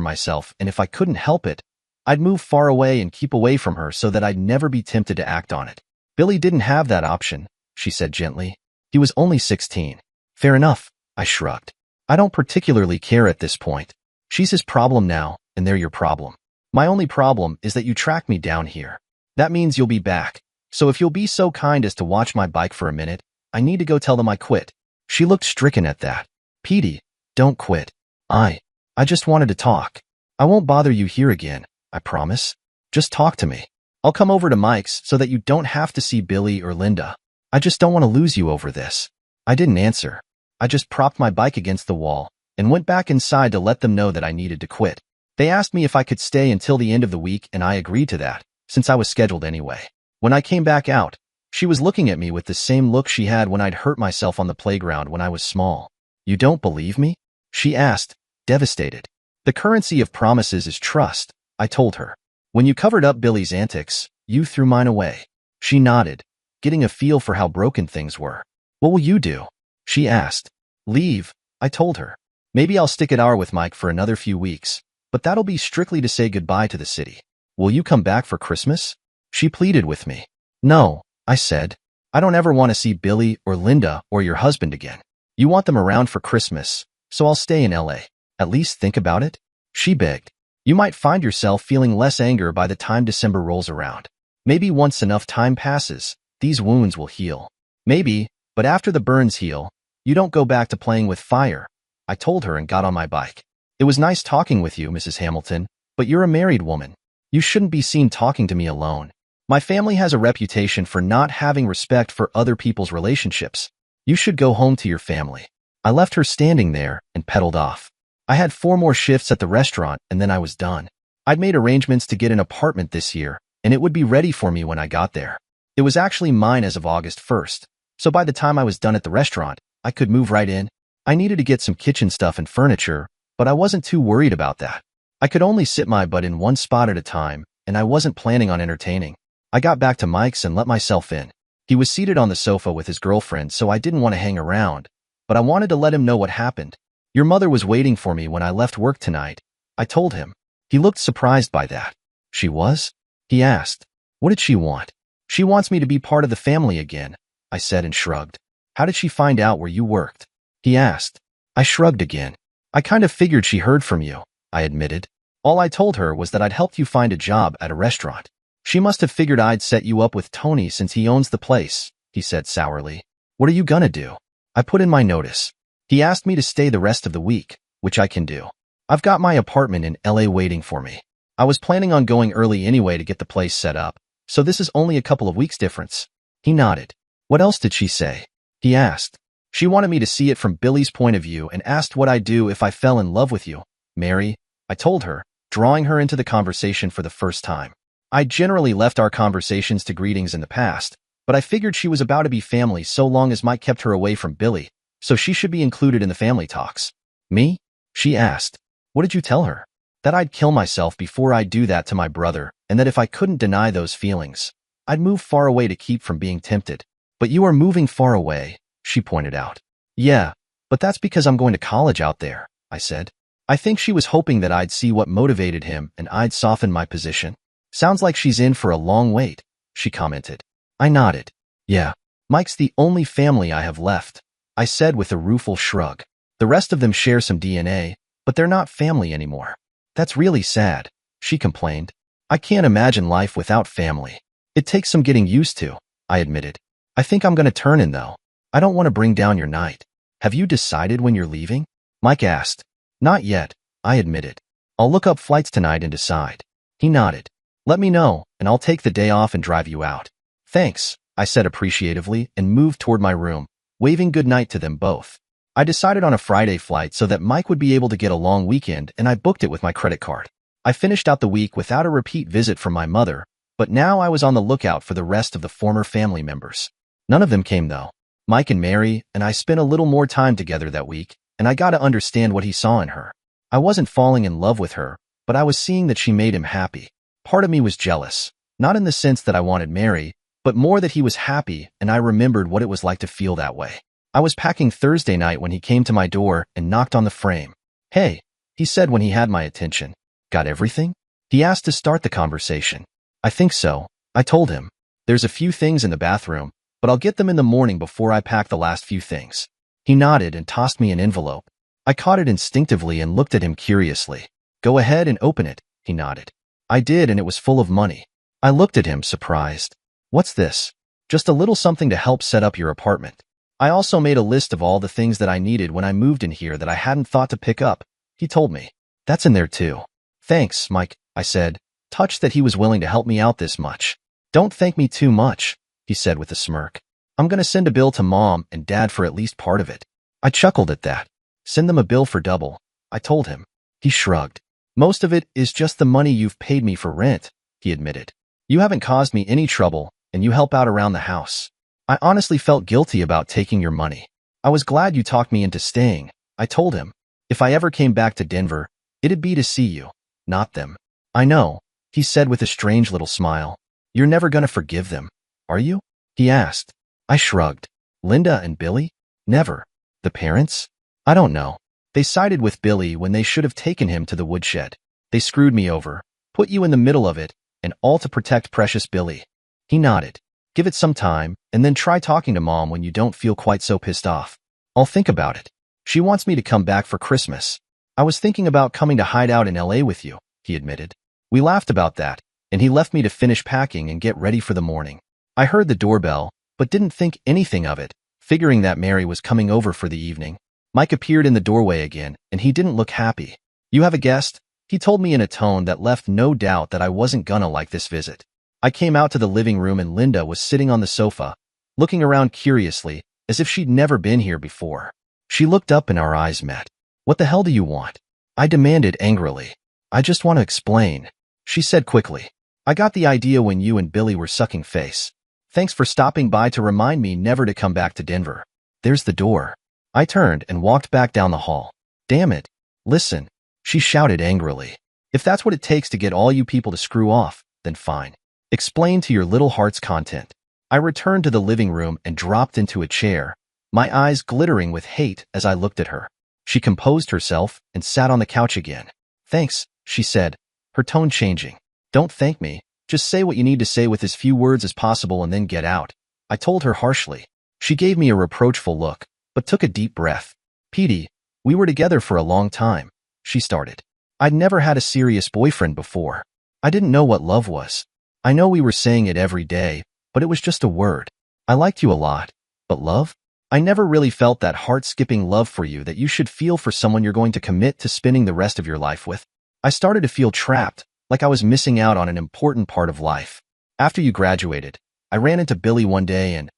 myself, and if I couldn't help it, I'd move far away and keep away from her so that I'd never be tempted to act on it. Billy didn't have that option, she said gently. He was only 16. Fair enough, I shrugged. I don't particularly care at this point. She's his problem now, and they're your problem. My only problem is that you tracked me down here. That means you'll be back. So if you'll be so kind as to watch my bike for a minute, I need to go tell them I quit. She looked stricken at that. Petey, don't quit. I just wanted to talk. I won't bother you here again, I promise. Just talk to me. I'll come over to Mike's so that you don't have to see Billy or Linda. I just don't want to lose you over this. I didn't answer. I just propped my bike against the wall and went back inside to let them know that I needed to quit. They asked me if I could stay until the end of the week, and I agreed to that, since I was scheduled anyway. When I came back out, she was looking at me with the same look she had when I'd hurt myself on the playground when I was small. You don't believe me? She asked, devastated. The currency of promises is trust, I told her. When you covered up Billy's antics, you threw mine away. She nodded, getting a feel for how broken things were. What will you do? She asked. Leave, I told her. Maybe I'll stick at our with Mike for another few weeks, but that'll be strictly to say goodbye to the city. Will you come back for Christmas? She pleaded with me. No, I said. I don't ever want to see Billy or Linda or your husband again. You want them around for Christmas, so I'll stay in LA. At least think about it? She begged. You might find yourself feeling less anger by the time December rolls around. Maybe once enough time passes, these wounds will heal. Maybe, but after the burns heal, you don't go back to playing with fire. I told her and got on my bike. It was nice talking with you, Mrs. Hamilton, but you're a married woman. You shouldn't be seen talking to me alone. My family has a reputation for not having respect for other people's relationships. You should go home to your family. I left her standing there and pedaled off. I had 4 more shifts at the restaurant and then I was done. I'd made arrangements to get an apartment this year, and it would be ready for me when I got there. It was actually mine as of August 1st, so by the time I was done at the restaurant, I could move right in. I needed to get some kitchen stuff and furniture, but I wasn't too worried about that. I could only sit my butt in one spot at a time, and I wasn't planning on entertaining. I got back to Mike's and let myself in. He was seated on the sofa with his girlfriend, so I didn't want to hang around, but I wanted to let him know what happened. Your mother was waiting for me when I left work tonight, I told him. He looked surprised by that. She was? He asked. What did she want? She wants me to be part of the family again, I said and shrugged. How did she find out where you worked? He asked. I shrugged again. I kind of figured she heard from you, I admitted. All I told her was that I'd helped you find a job at a restaurant. She must have figured I'd set you up with Tony since he owns the place, he said sourly. What are you gonna do? I put in my notice. He asked me to stay the rest of the week, which I can do. I've got my apartment in LA waiting for me. I was planning on going early anyway to get the place set up, so this is only a couple of weeks difference. He nodded. What else did she say? He asked. She wanted me to see it from Billy's point of view and asked what I'd do if I fell in love with you, Mary, I told her, drawing her into the conversation for the first time. I generally left our conversations to greetings in the past, but I figured she was about to be family so long as Mike kept her away from Billy, so she should be included in the family talks. Me? She asked. What did you tell her? That I'd kill myself before I'd do that to my brother, and that if I couldn't deny those feelings, I'd move far away to keep from being tempted. But you are moving far away, she pointed out. Yeah, but that's because I'm going to college out there, I said. I think she was hoping that I'd see what motivated him and I'd soften my position. Sounds like she's in for a long wait, she commented. I nodded. Yeah, Mike's the only family I have left, I said with a rueful shrug. The rest of them share some DNA, but they're not family anymore. That's really sad, she complained. I can't imagine life without family. It takes some getting used to, I admitted. I think I'm going to turn in though. I don't want to bring down your night. Have you decided when you're leaving? Mike asked. Not yet, I admitted. I'll look up flights tonight and decide. He nodded. Let me know, and I'll take the day off and drive you out. Thanks, I said appreciatively and moved toward my room, waving goodnight to them both. I decided on a Friday flight so that Mike would be able to get a long weekend, and I booked it with my credit card. I finished out the week without a repeat visit from my mother, but now I was on the lookout for the rest of the former family members. None of them came though. Mike and Mary and I spent a little more time together that week, and I got to understand what he saw in her. I wasn't falling in love with her, but I was seeing that she made him happy. Part of me was jealous, not in the sense that I wanted Mary, but more that he was happy, and I remembered what it was like to feel that way. I was packing Thursday night when he came to my door and knocked on the frame. Hey, he said when he had my attention. Got everything? He asked to start the conversation. I think so, I told him. There's a few things in the bathroom, but I'll get them in the morning before I pack the last few things. He nodded and tossed me an envelope. I caught it instinctively and looked at him curiously. Go ahead and open it, he nodded. I did, and it was full of money. I looked at him, surprised. What's this? Just a little something to help set up your apartment. I also made a list of all the things that I needed when I moved in here that I hadn't thought to pick up, he told me. That's in there too. Thanks, Mike, I said, touched that he was willing to help me out this much. Don't thank me too much, he said with a smirk. I'm going to send a bill to Mom and Dad for at least part of it. I chuckled at that. Send them a bill for double, I told him. He shrugged. Most of it is just the money you've paid me for rent, he admitted. You haven't caused me any trouble, and you help out around the house. I honestly felt guilty about taking your money. I was glad you talked me into staying, I told him. If I ever came back to Denver, it'd be to see you, not them. I know, he said with a strange little smile. You're never going to forgive them, are you? He asked. I shrugged. Linda and Billy? Never. The parents? I don't know. They sided with Billy when they should have taken him to the woodshed. They screwed me over, put you in the middle of it, and all to protect precious Billy. He nodded. Give it some time, and then try talking to Mom when you don't feel quite so pissed off. I'll think about it. She wants me to come back for Christmas. I was thinking about coming to hide out in LA with you, he admitted. We laughed about that, and he left me to finish packing and get ready for the morning. I heard the doorbell, but didn't think anything of it, figuring that Mary was coming over for the evening. Mike appeared in the doorway again, and he didn't look happy. "You have a guest?" He told me in a tone that left no doubt that I wasn't gonna like this visit. I came out to the living room and Linda was sitting on the sofa, looking around curiously, as if she'd never been here before. She looked up and our eyes met. "What the hell do you want?" I demanded angrily. "I just want to explain," she said quickly. "I got the idea when you and Billy were sucking face. Thanks for stopping by to remind me never to come back to Denver. There's the door." I turned and walked back down the hall. "Damn it. Listen," she shouted angrily. "If that's what it takes to get all you people to screw off, then fine. Explain to your little heart's content." I returned to the living room and dropped into a chair, my eyes glittering with hate as I looked at her. She composed herself and sat on the couch again. "Thanks," she said, her tone changing. "Don't thank me. Just say what you need to say with as few words as possible and then get out," I told her harshly. She gave me a reproachful look, but took a deep breath. "Petey, we were together for a long time," she started. "I'd never had a serious boyfriend before. I didn't know what love was. I know we were saying it every day, but it was just a word. I liked you a lot, but love? I never really felt that heart-skipping love for you that you should feel for someone you're going to commit to spending the rest of your life with. I started to feel trapped, like I was missing out on an important part of life. After you graduated, I ran into Billy one day and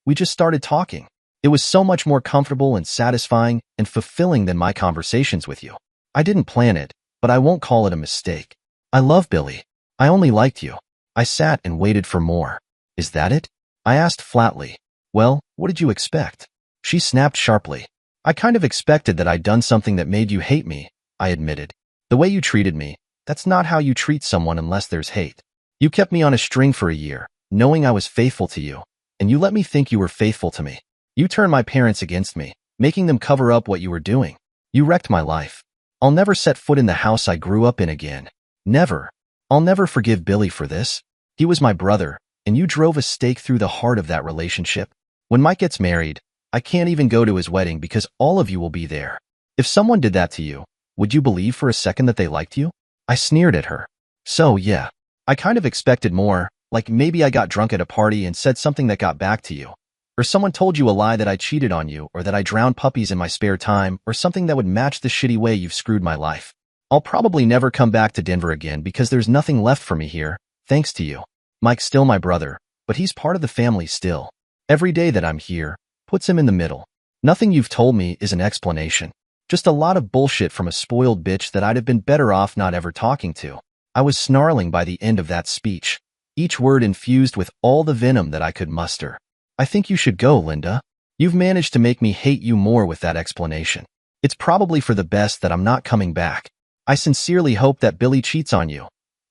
we just started talking. It was so much more comfortable and satisfying and fulfilling than my conversations with you. I didn't plan it, but I won't call it a mistake. I love Billy. I only liked you." I sat and waited for more. "Is that it?" I asked flatly. "Well, what did you expect?" She snapped sharply. "I kind of expected that I'd done something that made you hate me," I admitted. "The way you treated me, that's not how you treat someone unless there's hate. You kept me on a string for a year, knowing I was faithful to you, and you let me think you were faithful to me. You turned my parents against me, making them cover up what you were doing. You wrecked my life. I'll never set foot in the house I grew up in again. Never. I'll never forgive Billy for this. He was my brother, and you drove a stake through the heart of that relationship. When Mike gets married, I can't even go to his wedding because all of you will be there. If someone did that to you, would you believe for a second that they liked you?" I sneered at her. "So, yeah, I kind of expected more, like maybe I got drunk at a party and said something that got back to you. Or someone told you a lie that I cheated on you or that I drowned puppies in my spare time or something that would match the shitty way you've screwed my life. I'll probably never come back to Denver again because there's nothing left for me here, thanks to you. Mike's still my brother, but he's part of the family still. Every day that I'm here puts him in the middle. Nothing you've told me is an explanation. Just a lot of bullshit from a spoiled bitch that I'd have been better off not ever talking to." I was snarling by the end of that speech, each word infused with all the venom that I could muster. "I think you should go, Linda. You've managed to make me hate you more with that explanation. It's probably for the best that I'm not coming back. I sincerely hope that Billy cheats on you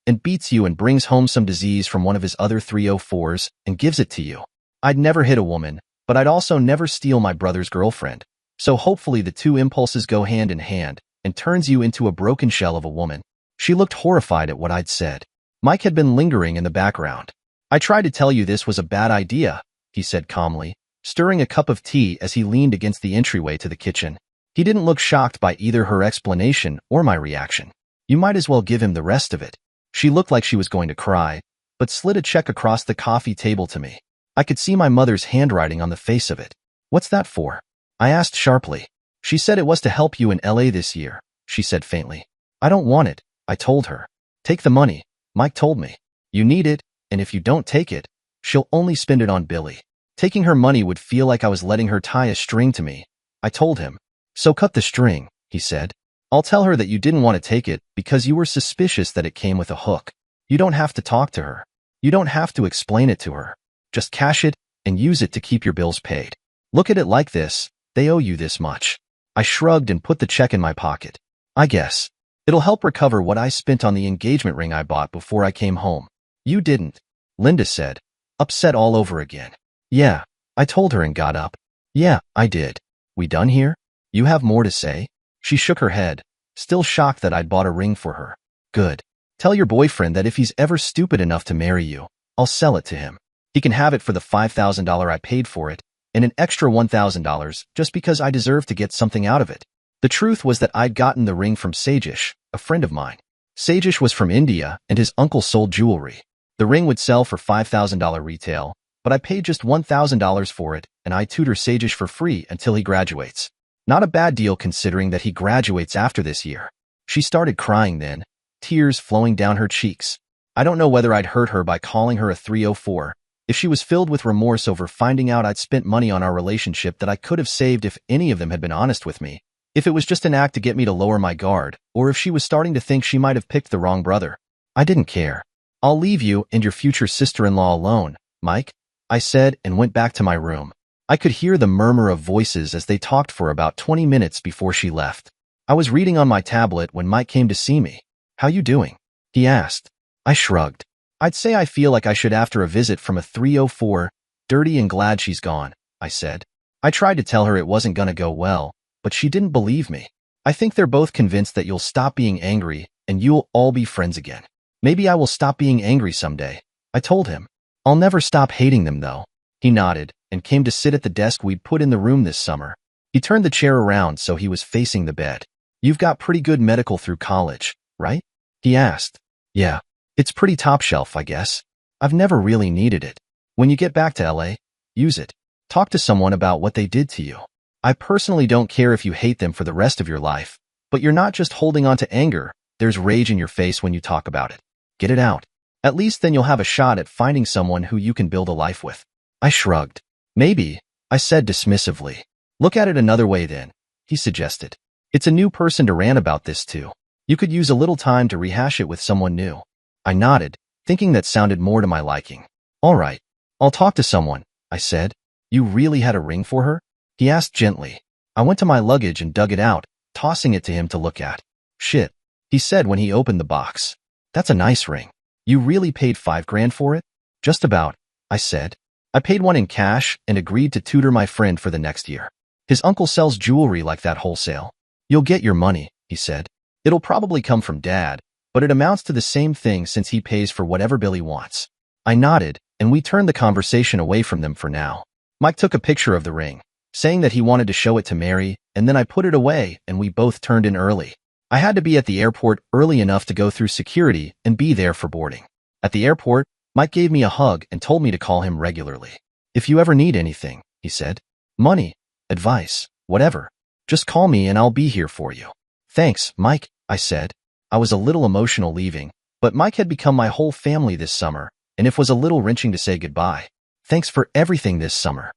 and beats you and brings home some disease from one of his other 304s and gives it to you. I'd never hit a woman, but I'd also never steal my brother's girlfriend. So hopefully the two impulses go hand in hand and turns you into a broken shell of a woman." She looked horrified at what I'd said. Mike had been lingering in the background. "I tried to tell you this was a bad idea," he said calmly, stirring a cup of tea as he leaned against the entryway to the kitchen. He didn't look shocked by either her explanation or my reaction. "You might as well give him the rest of it." She looked like she was going to cry, but slid a check across the coffee table to me. I could see my mother's handwriting on the face of it. "What's that for?" I asked sharply. "She said it was to help you in LA this year," she said faintly. "I don't want it," I told her. "Take the money," Mike told me. "You need it, and if you don't take it, she'll only spend it on Billy." Taking her money would feel like I was letting her tie a string to me, I told him. "So cut the string," he said. "I'll tell her that you didn't want to take it because you were suspicious that it came with a hook. You don't have to talk to her. You don't have to explain it to her. Just cash it and use it to keep your bills paid. Look at it like this. They owe you this much." I shrugged and put the check in my pocket. "I guess. It'll help recover what I spent on the engagement ring I bought before I came home." "You didn't," Linda said, upset all over again. "Yeah," I told her and got up. "Yeah, I did. We done here? You have more to say?" She shook her head, still shocked that I'd bought a ring for her. "Good. Tell your boyfriend that if he's ever stupid enough to marry you, I'll sell it to him. He can have it for the $5,000 I paid for it, and an extra $1,000 just because I deserve to get something out of it." The truth was that I'd gotten the ring from Sajish, a friend of mine. Sajesh was from India and his uncle sold jewelry. The ring would sell for $5,000 retail, but I paid just $1,000 for it and I tutor Sajesh for free until he graduates. Not a bad deal considering that he graduates after this year. She started crying then, tears flowing down her cheeks. I don't know whether I'd hurt her by calling her a 304, if she was filled with remorse over finding out I'd spent money on our relationship that I could have saved if any of them had been honest with me, if it was just an act to get me to lower my guard, or if she was starting to think she might have picked the wrong brother. I didn't care. I'll leave you and your future sister-in-law alone, Mike, I said and went back to my room. I could hear the murmur of voices as they talked for about 20 minutes before she left. I was reading on my tablet when Mike came to see me. How you doing? He asked. I shrugged. I'd say I feel like I should after a visit from a 304, dirty and glad she's gone, I said. I tried to tell her it wasn't gonna go well, but she didn't believe me. I think they're both convinced that you'll stop being angry and you'll all be friends again. Maybe I will stop being angry someday, I told him. I'll never stop hating them though. He nodded and came to sit at the desk we'd put in the room this summer. He turned the chair around so he was facing the bed. You've got pretty good medical through college, right? He asked. Yeah, it's pretty top shelf, I guess. I've never really needed it. When you get back to LA, use it. Talk to someone about what they did to you. I personally don't care if you hate them for the rest of your life, but you're not just holding on to anger. There's rage in your face when you talk about it. Get it out. At least then you'll have a shot at finding someone who you can build a life with. I shrugged. Maybe, I said dismissively. Look at it another way then, he suggested. It's a new person to rant about this to. You could use a little time to rehash it with someone new. I nodded, thinking that sounded more to my liking. All right, I'll talk to someone, I said. You really had a ring for her? He asked gently. I went to my luggage and dug it out, tossing it to him to look at. Shit, he said when he opened the box. That's a nice ring. You really paid $5,000 for it? Just about, I said. I paid one in cash and agreed to tutor my friend for the next year. His uncle sells jewelry like that wholesale. You'll get your money, he said. It'll probably come from Dad, but it amounts to the same thing since he pays for whatever Billy wants. I nodded, and we turned the conversation away from them for now. Mike took a picture of the ring, saying that he wanted to show it to Mary, and then I put it away and we both turned in early. I had to be at the airport early enough to go through security and be there for boarding. At the airport, Mike gave me a hug and told me to call him regularly. If you ever need anything, he said. Money, advice, whatever. Just call me and I'll be here for you. Thanks, Mike, I said. I was a little emotional leaving, but Mike had become my whole family this summer, and it was a little wrenching to say goodbye. Thanks for everything this summer.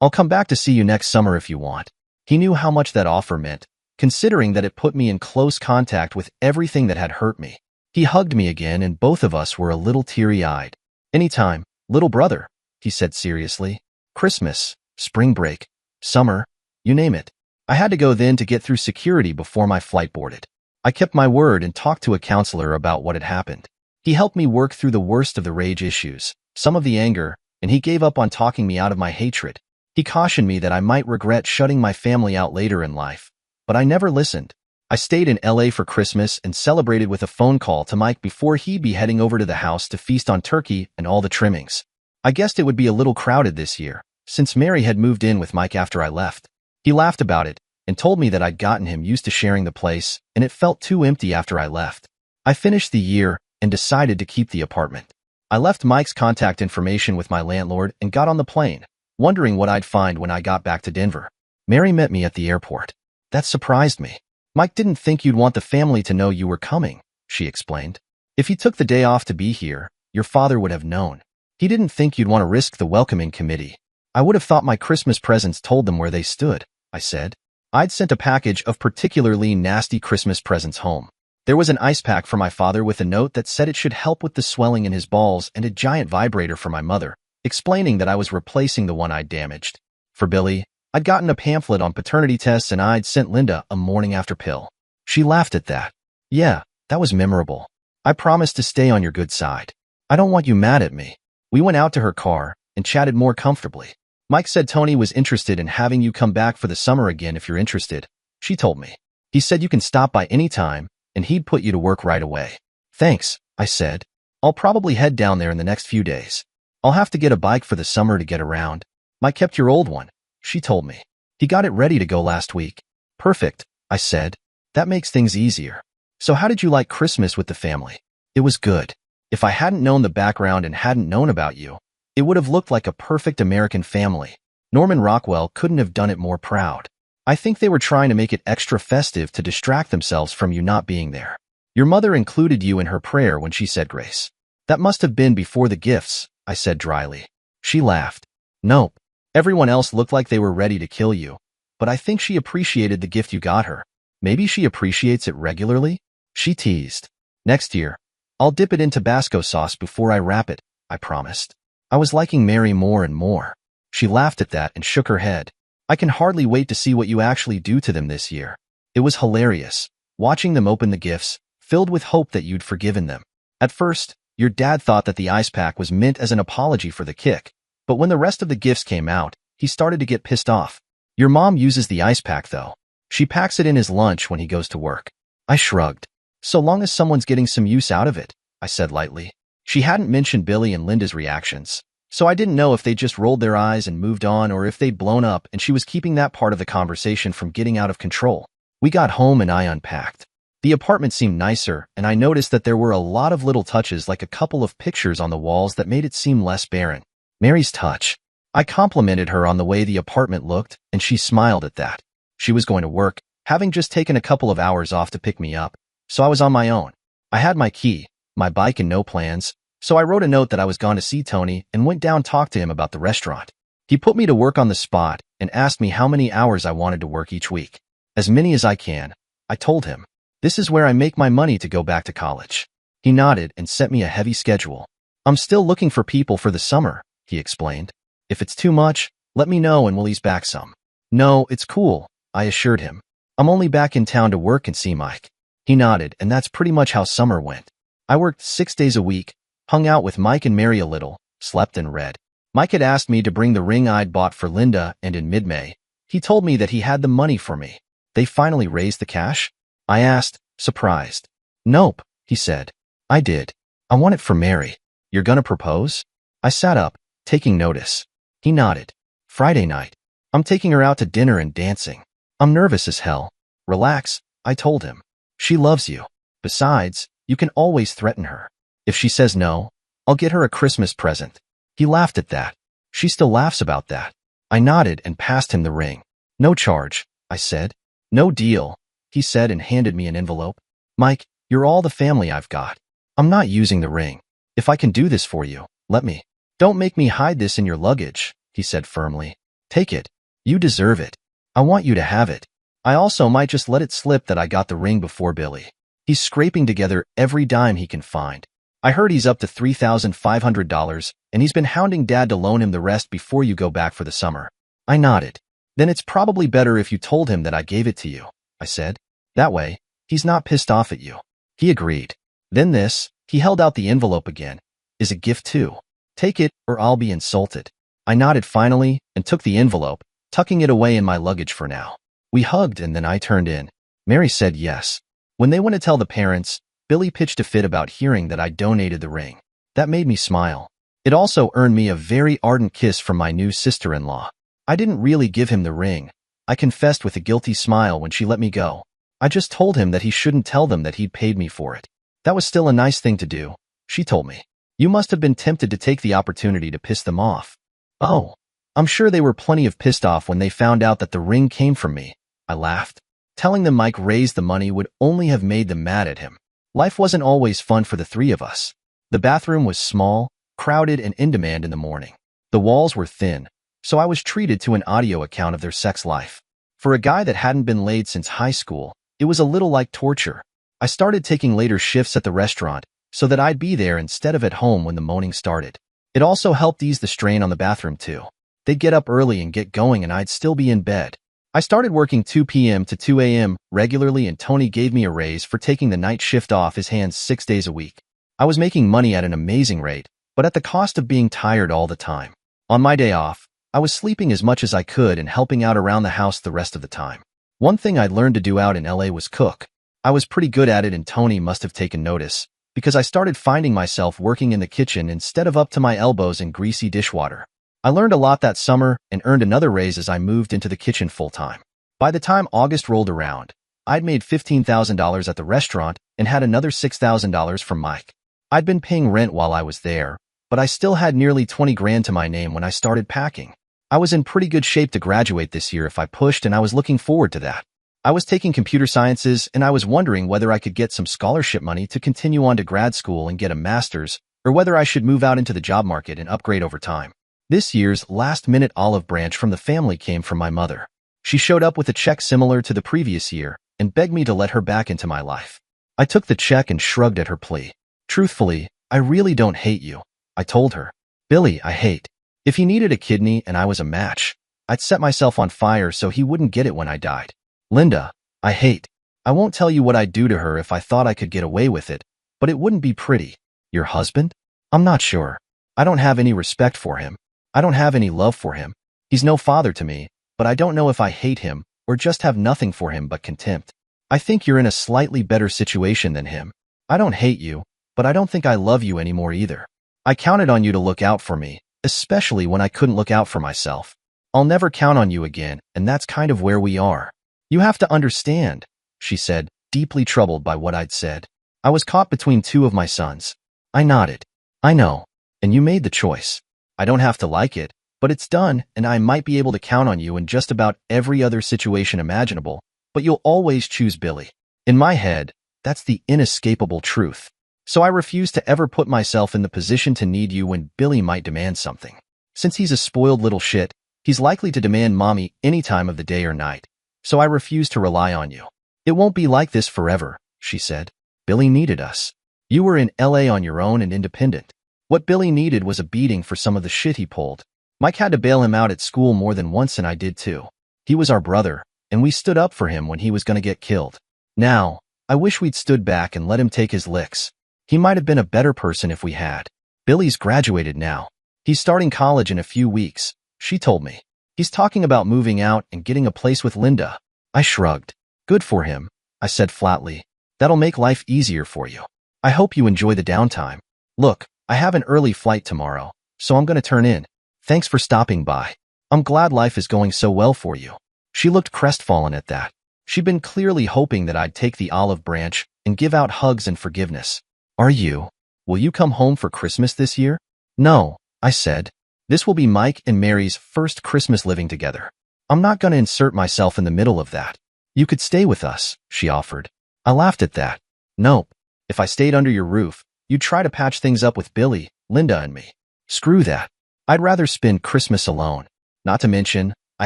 I'll come back to see you next summer if you want. He knew how much that offer meant, considering that it put me in close contact with everything that had hurt me. He hugged me again and both of us were a little teary-eyed. Anytime, little brother, he said seriously. Christmas, spring break, summer, you name it. I had to go then to get through security before my flight boarded. I kept my word and talked to a counselor about what had happened. He helped me work through the worst of the rage issues, some of the anger, and he gave up on talking me out of my hatred. He cautioned me that I might regret shutting my family out later in life, but I never listened. I stayed in LA for Christmas and celebrated with a phone call to Mike before he'd be heading over to the house to feast on turkey and all the trimmings. I guessed it would be a little crowded this year, since Mary had moved in with Mike after I left. He laughed about it and told me that I'd gotten him used to sharing the place and it felt too empty after I left. I finished the year and decided to keep the apartment. I left Mike's contact information with my landlord and got on the plane, wondering what I'd find when I got back to Denver. Mary met me at the airport. That surprised me. Mike didn't think you'd want the family to know you were coming, she explained. If you took the day off to be here, your father would have known. He didn't think you'd want to risk the welcoming committee. I would have thought my Christmas presents told them where they stood, I said. I'd sent a package of particularly nasty Christmas presents home. There was an ice pack for my father with a note that said it should help with the swelling in his balls and a giant vibrator for my mother, explaining that I was replacing the one I'd damaged. For Billy, I'd gotten a pamphlet on paternity tests and I'd sent Linda a morning after pill. She laughed at that. Yeah, that was memorable. I promised to stay on your good side. I don't want you mad at me. We went out to her car and chatted more comfortably. Mike said Tony was interested in having you come back for the summer again if you're interested, she told me. He said you can stop by any time and he'd put you to work right away. Thanks, I said. I'll probably head down there in the next few days. I'll have to get a bike for the summer to get around. Mike kept your old one, she told me. He got it ready to go last week. Perfect, I said. That makes things easier. So how did you like Christmas with the family? It was good. If I hadn't known the background and hadn't known about you, it would have looked like a perfect American family. Norman Rockwell couldn't have done it more proud. I think they were trying to make it extra festive to distract themselves from you not being there. Your mother included you in her prayer when she said grace. That must have been before the gifts, I said dryly. She laughed. Nope. Everyone else looked like they were ready to kill you, but I think she appreciated the gift you got her. Maybe she appreciates it regularly? She teased. Next year, I'll dip it in Tabasco sauce before I wrap it, I promised. I was liking Mary more and more. She laughed at that and shook her head. I can hardly wait to see what you actually do to them this year. It was hilarious, watching them open the gifts, filled with hope that you'd forgiven them. At first, your dad thought that the ice pack was meant as an apology for the kick, but when the rest of the gifts came out, he started to get pissed off. Your mom uses the ice pack though. She packs it in his lunch when he goes to work. I shrugged. So long as someone's getting some use out of it, I said lightly. She hadn't mentioned Billy and Linda's reactions, so I didn't know if they just rolled their eyes and moved on or if they'd blown up and she was keeping that part of the conversation from getting out of control. We got home and I unpacked. The apartment seemed nicer, and I noticed that there were a lot of little touches like a couple of pictures on the walls that made it seem less barren. Mary's touch. I complimented her on the way the apartment looked, and she smiled at that. She was going to work, having just taken a couple of hours off to pick me up, so I was on my own. I had my key, my bike, and no plans, so I wrote a note that I was gone to see Tony and went down to talk to him about the restaurant. He put me to work on the spot and asked me how many hours I wanted to work each week. As many as I can, I told him. This is where I make my money to go back to college. He nodded and sent me a heavy schedule. I'm still looking for people for the summer, he explained. If it's too much, let me know and we'll ease back some. No, it's cool, I assured him. I'm only back in town to work and see Mike. He nodded, and that's pretty much how summer went. I worked 6 days a week, hung out with Mike and Mary a little, slept and read. Mike had asked me to bring the ring I'd bought for Linda, and in mid-May, he told me that he had the money for me. They finally raised the cash? I asked, surprised. Nope, he said. I did. I want it for Mary. You're gonna propose? I sat up, taking notice. He nodded. Friday night. I'm taking her out to dinner and dancing. I'm nervous as hell. Relax, I told him. She loves you. Besides, you can always threaten her. If she says no, I'll get her a Christmas present. He laughed at that. She still laughs about that. I nodded and passed him the ring. No charge, I said. No deal, he said and handed me an envelope. Mike, you're all the family I've got. I'm not using the ring. If I can do this for you, let me. Don't make me hide this in your luggage, he said firmly. Take it. You deserve it. I want you to have it. I also might just let it slip that I got the ring before Billy. He's scraping together every dime he can find. I heard he's up to $3,500, and he's been hounding Dad to loan him the rest before you go back for the summer. I nodded. Then it's probably better if you told him that I gave it to you, I said. That way, he's not pissed off at you. He agreed. Then this, he held out the envelope again, is a gift too. Take it or I'll be insulted. I nodded finally and took the envelope, tucking it away in my luggage for now. We hugged and then I turned in. Mary said yes. When they went to tell the parents, Billy pitched a fit about hearing that I donated the ring. That made me smile. It also earned me a very ardent kiss from my new sister-in-law. I didn't really give him the ring. I confessed with a guilty smile when she let me go. I just told him that he shouldn't tell them that he'd paid me for it. That was still a nice thing to do, she told me. You must have been tempted to take the opportunity to piss them off. Oh, I'm sure they were plenty of pissed off when they found out that the ring came from me. I laughed. Telling them Mike raised the money would only have made them mad at him. Life wasn't always fun for the three of us. The bathroom was small, crowded, and in demand in the morning. The walls were thin, so I was treated to an audio account of their sex life. For a guy that hadn't been laid since high school, it was a little like torture. I started taking later shifts at the restaurant so that I'd be there instead of at home when the moaning started. It also helped ease the strain on the bathroom too. They'd get up early and get going and I'd still be in bed. I started working 2 p.m. to 2 a.m. regularly and Tony gave me a raise for taking the night shift off his hands 6 days a week. I was making money at an amazing rate, but at the cost of being tired all the time. On my day off, I was sleeping as much as I could and helping out around the house the rest of the time. One thing I'd learned to do out in LA was cook. I was pretty good at it and Tony must have taken notice, because I started finding myself working in the kitchen instead of up to my elbows in greasy dishwater. I learned a lot that summer and earned another raise as I moved into the kitchen full-time. By the time August rolled around, I'd made $15,000 at the restaurant and had another $6,000 from Mike. I'd been paying rent while I was there, but I still had nearly 20 grand to my name when I started packing. I was in pretty good shape to graduate this year if I pushed, and I was looking forward to that. I was taking computer sciences, and I was wondering whether I could get some scholarship money to continue on to grad school and get a master's, or whether I should move out into the job market and upgrade over time. This year's last-minute olive branch from the family came from my mother. She showed up with a check similar to the previous year and begged me to let her back into my life. I took the check and shrugged at her plea. Truthfully, I really don't hate you, I told her. Billy, I hate. If he needed a kidney and I was a match, I'd set myself on fire so he wouldn't get it when I died. Linda, I hate. I won't tell you what I'd do to her if I thought I could get away with it, but it wouldn't be pretty. Your husband? I'm not sure. I don't have any respect for him. I don't have any love for him. He's no father to me, but I don't know if I hate him or just have nothing for him but contempt. I think you're in a slightly better situation than him. I don't hate you, but I don't think I love you anymore either. I counted on you to look out for me, especially when I couldn't look out for myself. I'll never count on you again, and that's kind of where we are. You have to understand, she said, deeply troubled by what I'd said. I was caught between two of my sons. I nodded. I know, and you made the choice. I don't have to like it, but it's done, and I might be able to count on you in just about every other situation imaginable, but you'll always choose Billy. In my head, that's the inescapable truth. So I refuse to ever put myself in the position to need you when Billy might demand something. Since he's a spoiled little shit, he's likely to demand mommy any time of the day or night. So I refuse to rely on you. It won't be like this forever, she said. Billy needed us. You were in LA on your own and independent. What Billy needed was a beating for some of the shit he pulled. Mike had to bail him out at school more than once, and I did too. He was our brother, and we stood up for him when he was going to get killed. Now, I wish we'd stood back and let him take his licks. He might have been a better person if we had. Billy's graduated now. He's starting college in a few weeks, she told me. He's talking about moving out and getting a place with Linda. I shrugged. Good for him, I said flatly. That'll make life easier for you. I hope you enjoy the downtime. Look, I have an early flight tomorrow, so I'm going to turn in. Thanks for stopping by. I'm glad life is going so well for you. She looked crestfallen at that. She'd been clearly hoping that I'd take the olive branch and give out hugs and forgiveness. Are you? Will you come home for Christmas this year? No, I said. This will be Mike and Mary's first Christmas living together. I'm not going to insert myself in the middle of that. You could stay with us, she offered. I laughed at that. Nope. If I stayed under your roof, you'd try to patch things up with Billy, Linda, and me. Screw that. I'd rather spend Christmas alone. Not to mention, I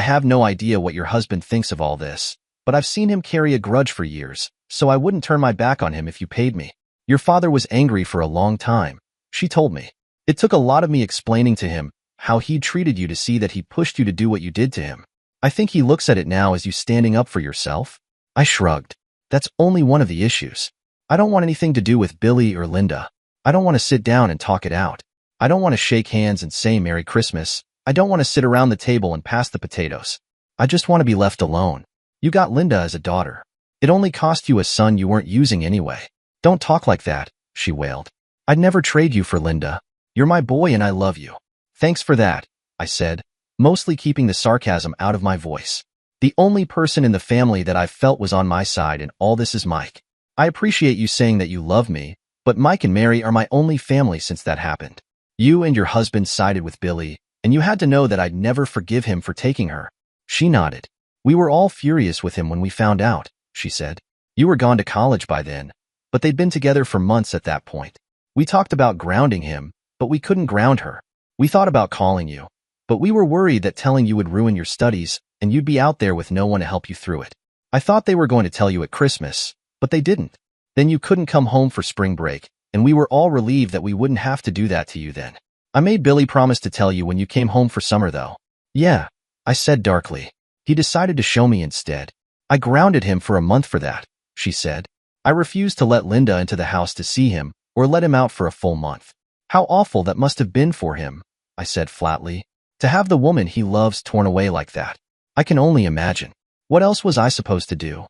have no idea what your husband thinks of all this, but I've seen him carry a grudge for years, so I wouldn't turn my back on him if you paid me. Your father was angry for a long time, she told me. It took a lot of me explaining to him how he treated you to see that he pushed you to do what you did to him. I think he looks at it now as you standing up for yourself. I shrugged. That's only one of the issues. I don't want anything to do with Billy or Linda. I don't want to sit down and talk it out. I don't want to shake hands and say Merry Christmas. I don't want to sit around the table and pass the potatoes. I just want to be left alone. You got Linda as a daughter. It only cost you a son you weren't using anyway. Don't talk like that, she wailed. I'd never trade you for Linda. You're my boy and I love you. Thanks for that, I said, mostly keeping the sarcasm out of my voice. The only person in the family that I've felt was on my side in all this is Mike. I appreciate you saying that you love me, but Mike and Mary are my only family since that happened. You and your husband sided with Billy, and you had to know that I'd never forgive him for taking her. She nodded. We were all furious with him when we found out, she said. You were gone to college by then, but they'd been together for months at that point. We talked about grounding him, but we couldn't ground her. We thought about calling you, but we were worried that telling you would ruin your studies and you'd be out there with no one to help you through it. I thought they were going to tell you at Christmas, but they didn't. Then you couldn't come home for spring break, and we were all relieved that we wouldn't have to do that to you then. I made Billy promise to tell you when you came home for summer though. Yeah, I said darkly. He decided to show me instead. I grounded him for a month for that, she said. I refused to let Linda into the house to see him or let him out for a full month. How awful that must have been for him, I said flatly. To have the woman he loves torn away like that. I can only imagine. What else was I supposed to do?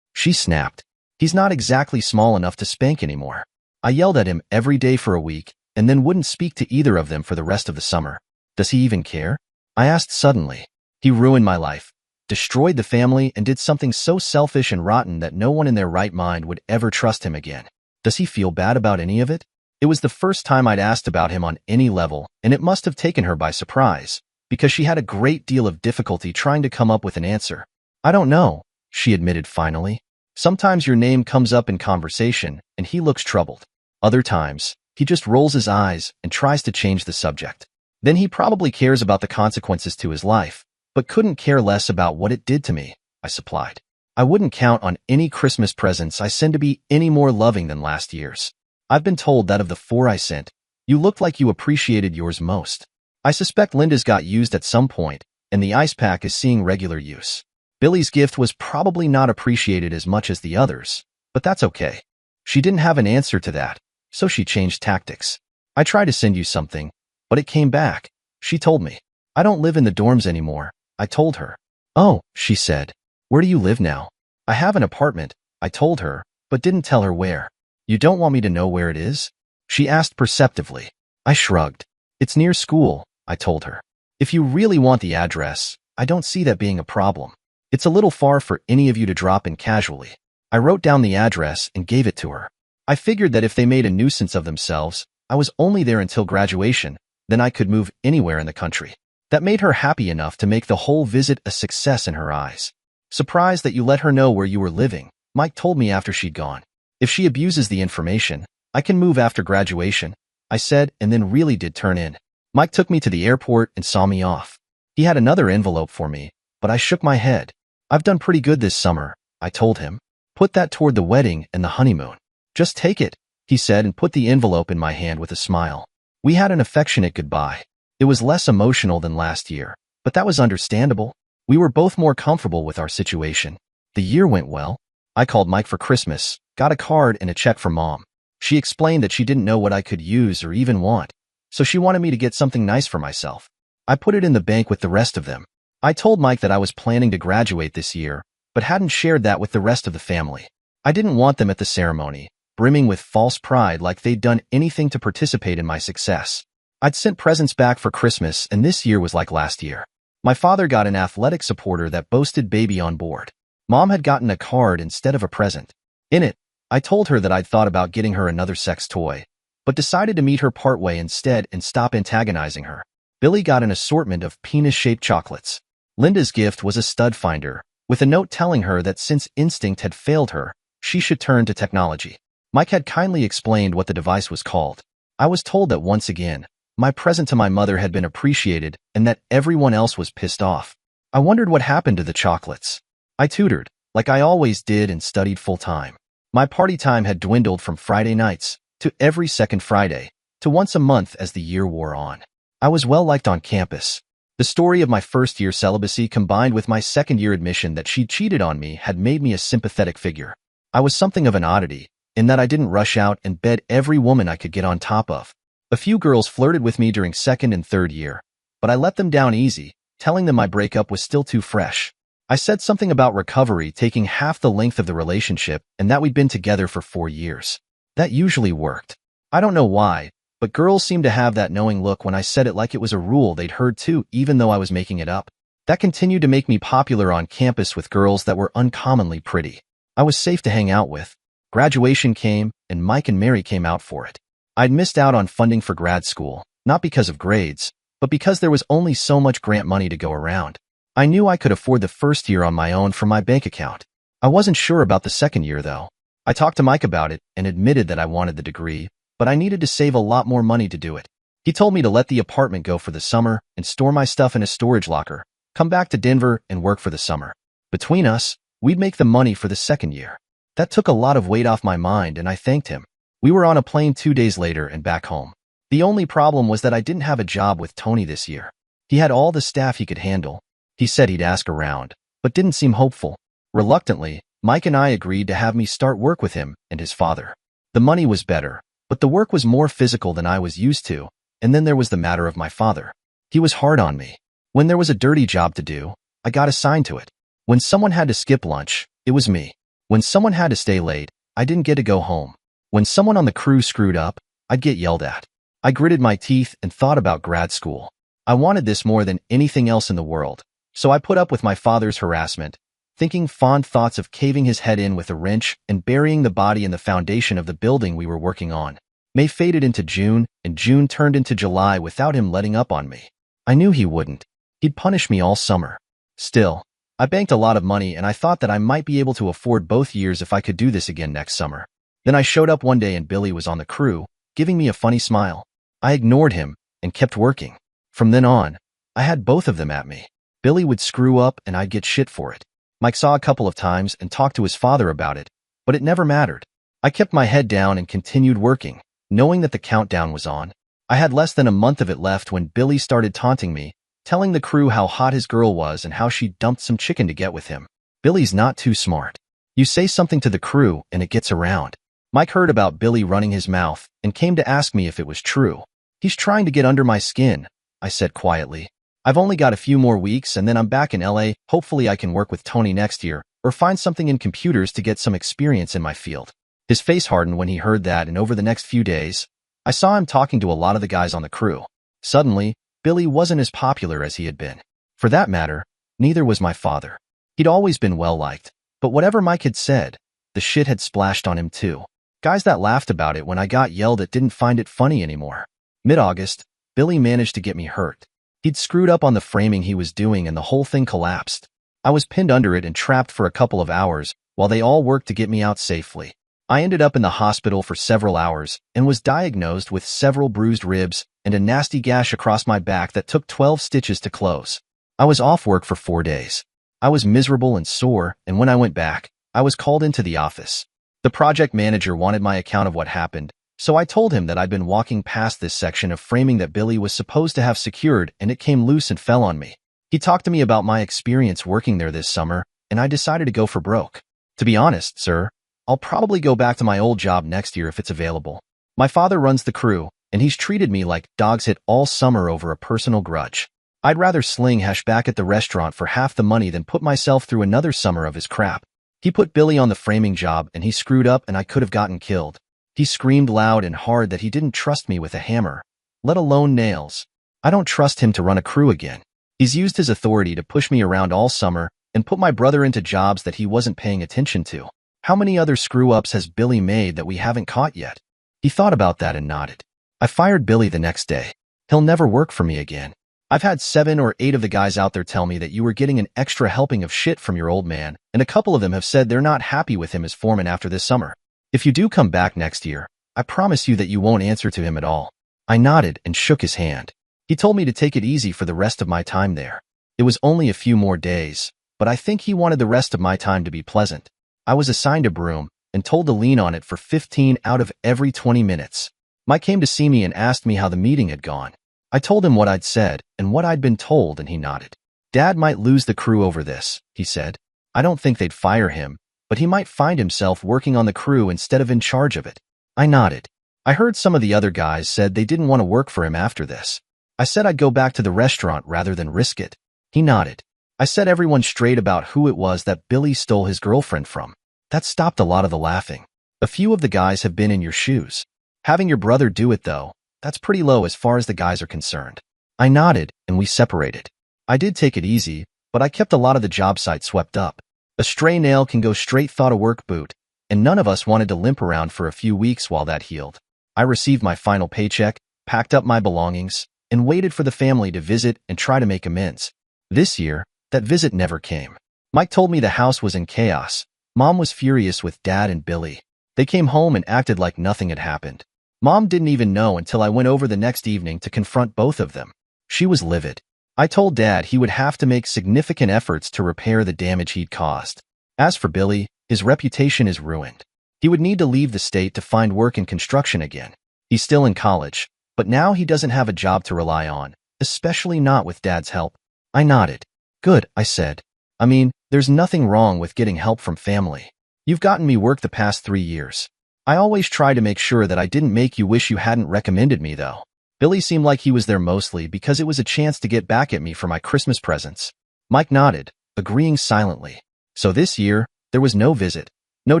She snapped. He's not exactly small enough to spank anymore. I yelled at him every day for a week and then wouldn't speak to either of them for the rest of the summer. Does he even care? I asked suddenly. He ruined my life. destroyed the family, and did something so selfish and rotten that no one in their right mind would ever trust him again. Does he feel bad about any of it? It was the first time I'd asked about him on any level, and it must have taken her by surprise, because she had a great deal of difficulty trying to come up with an answer. I don't know, she admitted finally. Sometimes your name comes up in conversation, and he looks troubled. Other times, he just rolls his eyes and tries to change the subject. Then he probably cares about the consequences to his life, but couldn't care less about what it did to me, I supplied. I wouldn't count on any Christmas presents I send to be any more loving than last year's. I've been told that of the 4 I sent, you looked like you appreciated yours most. I suspect Linda's got used at some point, and the ice pack is seeing regular use. Billy's gift was probably not appreciated as much as the others, but that's okay. She didn't have an answer to that, so she changed tactics. I tried to send you something, but it came back, she told me. I don't live in the dorms anymore, I told her. Oh, she said. Where do you live now? I have an apartment, I told her, but didn't tell her where. You don't want me to know where it is? She asked perceptively. I shrugged. It's near school, I told her. If you really want the address, I don't see that being a problem. It's a little far for any of you to drop in casually. I wrote down the address and gave it to her. I figured that if they made a nuisance of themselves, I was only there until graduation, then I could move anywhere in the country. That made her happy enough to make the whole visit a success in her eyes. Surprised that you let her know where you were living, Mike told me after she'd gone. If she abuses the information, I can move after graduation, I said, and then really did turn in. Mike took me to the airport and saw me off. He had another envelope for me, but I shook my head. I've done pretty good this summer, I told him. Put that toward the wedding and the honeymoon. Just take it, he said, and put the envelope in my hand with a smile. We had an affectionate goodbye. It was less emotional than last year, but that was understandable. We were both more comfortable with our situation. The year went well. I called Mike for Christmas, got a card and a check from Mom. She explained that she didn't know what I could use or even want, so she wanted me to get something nice for myself. I put it in the bank with the rest of them. I told Mike that I was planning to graduate this year, but hadn't shared that with the rest of the family. I didn't want them at the ceremony, brimming with false pride like they'd done anything to participate in my success. I'd sent presents back for Christmas, and this year was like last year. My father got an athletic supporter that boasted baby on board. Mom had gotten a card instead of a present. In it, I told her that I'd thought about getting her another sex toy, but decided to meet her partway instead and stop antagonizing her. Billy got an assortment of penis-shaped chocolates. Linda's gift was a stud finder, with a note telling her that since instinct had failed her, she should turn to technology. Mike had kindly explained what the device was called. I was told that once again, my present to my mother had been appreciated and that everyone else was pissed off. I wondered what happened to the chocolates. I tutored, like I always did, and studied full-time. My party time had dwindled from Friday nights to every second Friday to once a month as the year wore on. I was well-liked on campus. The story of my first-year celibacy combined with my second-year admission that she'd cheated on me had made me a sympathetic figure. I was something of an oddity, in that I didn't rush out and bed every woman I could get on top of. A few girls flirted with me during second and third year, but I let them down easy, telling them my breakup was still too fresh. I said something about recovery taking half the length of the relationship and that we'd been together for 4 years. That usually worked. I don't know why, but girls seemed to have that knowing look when I said it, like it was a rule they'd heard too, even though I was making it up. That continued to make me popular on campus with girls that were uncommonly pretty. I was safe to hang out with. Graduation came, and Mike and Mary came out for it. I'd missed out on funding for grad school, not because of grades, but because there was only so much grant money to go around. I knew I could afford the first year on my own from my bank account. I wasn't sure about the second year, though. I talked to Mike about it and admitted that I wanted the degree, but I needed to save a lot more money to do it. He told me to let the apartment go for the summer and store my stuff in a storage locker, come back to Denver and work for the summer. Between us, we'd make the money for the second year. That took a lot of weight off my mind, and I thanked him. We were on a plane 2 days later and back home. The only problem was that I didn't have a job with Tony this year. He had all the staff he could handle. He said he'd ask around, but didn't seem hopeful. Reluctantly, Mike and I agreed to have me start work with him and his father. The money was better, but the work was more physical than I was used to, and then there was the matter of my father. He was hard on me. When there was a dirty job to do, I got assigned to it. When someone had to skip lunch, it was me. When someone had to stay late, I didn't get to go home. When someone on the crew screwed up, I'd get yelled at. I gritted my teeth and thought about grad school. I wanted this more than anything else in the world, So I put up with my father's harassment, thinking fond thoughts of caving his head in with a wrench and burying the body in the foundation of the building we were working on. May faded into June, and June turned into July without him letting up on me. I knew he wouldn't. He'd punish me all summer. Still, I banked a lot of money and I thought that I might be able to afford both years if I could do this again next summer. Then I showed up one day and Billy was on the crew, giving me a funny smile. I ignored him and kept working. From then on, I had both of them at me. Billy would screw up and I'd get shit for it. Mike saw a couple of times and talked to his father about it, but it never mattered. I kept my head down and continued working, knowing that the countdown was on. I had less than a month of it left when Billy started taunting me, telling the crew how hot his girl was and how she dumped some chicken to get with him. Billy's not too smart. You say something to the crew and it gets around. Mike heard about Billy running his mouth and came to ask me if it was true. He's trying to get under my skin, I said quietly. I've only got a few more weeks and then I'm back in LA. Hopefully I can work with Tony next year or find something in computers to get some experience in my field. His face hardened when he heard that, and over the next few days, I saw him talking to a lot of the guys on the crew. Suddenly, Billy wasn't as popular as he had been. For that matter, neither was my father. He'd always been well-liked, but whatever Mike had said, the shit had splashed on him too. Guys that laughed about it when I got yelled at didn't find it funny anymore. Mid-August, Billy managed to get me hurt. He'd screwed up on the framing he was doing and the whole thing collapsed. I was pinned under it and trapped for a couple of hours while they all worked to get me out safely. I ended up in the hospital for several hours and was diagnosed with several bruised ribs and a nasty gash across my back that took 12 stitches to close. I was off work for 4 days. I was miserable and sore, and when I went back, I was called into the office. The project manager wanted my account of what happened, so I told him that I'd been walking past this section of framing that Billy was supposed to have secured and it came loose and fell on me. He talked to me about my experience working there this summer, and I decided to go for broke. To be honest, sir, I'll probably go back to my old job next year if it's available. My father runs the crew, and he's treated me like dog's hit all summer over a personal grudge. I'd rather sling hash back at the restaurant for half the money than put myself through another summer of his crap. He put Billy on the framing job and he screwed up and I could have gotten killed. He screamed loud and hard that he didn't trust me with a hammer, let alone nails. I don't trust him to run a crew again. He's used his authority to push me around all summer and put my brother into jobs that he wasn't paying attention to. How many other screw-ups has Billy made that we haven't caught yet? He thought about that and nodded. I fired Billy the next day. He'll never work for me again. I've had 7 or 8 of the guys out there tell me that you were getting an extra helping of shit from your old man, and a couple of them have said they're not happy with him as foreman after this summer. If you do come back next year, I promise you that you won't answer to him at all. I nodded and shook his hand. He told me to take it easy for the rest of my time there. It was only a few more days, but I think he wanted the rest of my time to be pleasant. I was assigned a broom and told to lean on it for 15 out of every 20 minutes. Mike came to see me and asked me how the meeting had gone. I told him what I'd said and what I'd been told, and he nodded. Dad might lose the crew over this, he said. I don't think they'd fire him, but he might find himself working on the crew instead of in charge of it. I nodded. I heard some of the other guys said they didn't want to work for him after this. I said I'd go back to the restaurant rather than risk it. He nodded. I set everyone straight about who it was that Billy stole his girlfriend from. That stopped a lot of the laughing. A few of the guys have been in your shoes. Having your brother do it, though, that's pretty low as far as the guys are concerned. I nodded, and we separated. I did take it easy, but I kept a lot of the job site swept up. A stray nail can go straight through a work boot, and none of us wanted to limp around for a few weeks while that healed. I received my final paycheck, packed up my belongings, and waited for the family to visit and try to make amends. This year, that visit never came. Mike told me the house was in chaos. Mom was furious with Dad and Billy. They came home and acted like nothing had happened. Mom didn't even know until I went over the next evening to confront both of them. She was livid. I told Dad he would have to make significant efforts to repair the damage he'd caused. As for Billy, his reputation is ruined. He would need to leave the state to find work in construction again. He's still in college, but now he doesn't have a job to rely on, especially not with Dad's help. I nodded. Good, I said. I mean, there's nothing wrong with getting help from family. You've gotten me work the past 3 years. I always try to make sure that I didn't make you wish you hadn't recommended me, though. Billy seemed like he was there mostly because it was a chance to get back at me for my Christmas presents. Mike nodded, agreeing silently. So this year, there was no visit, no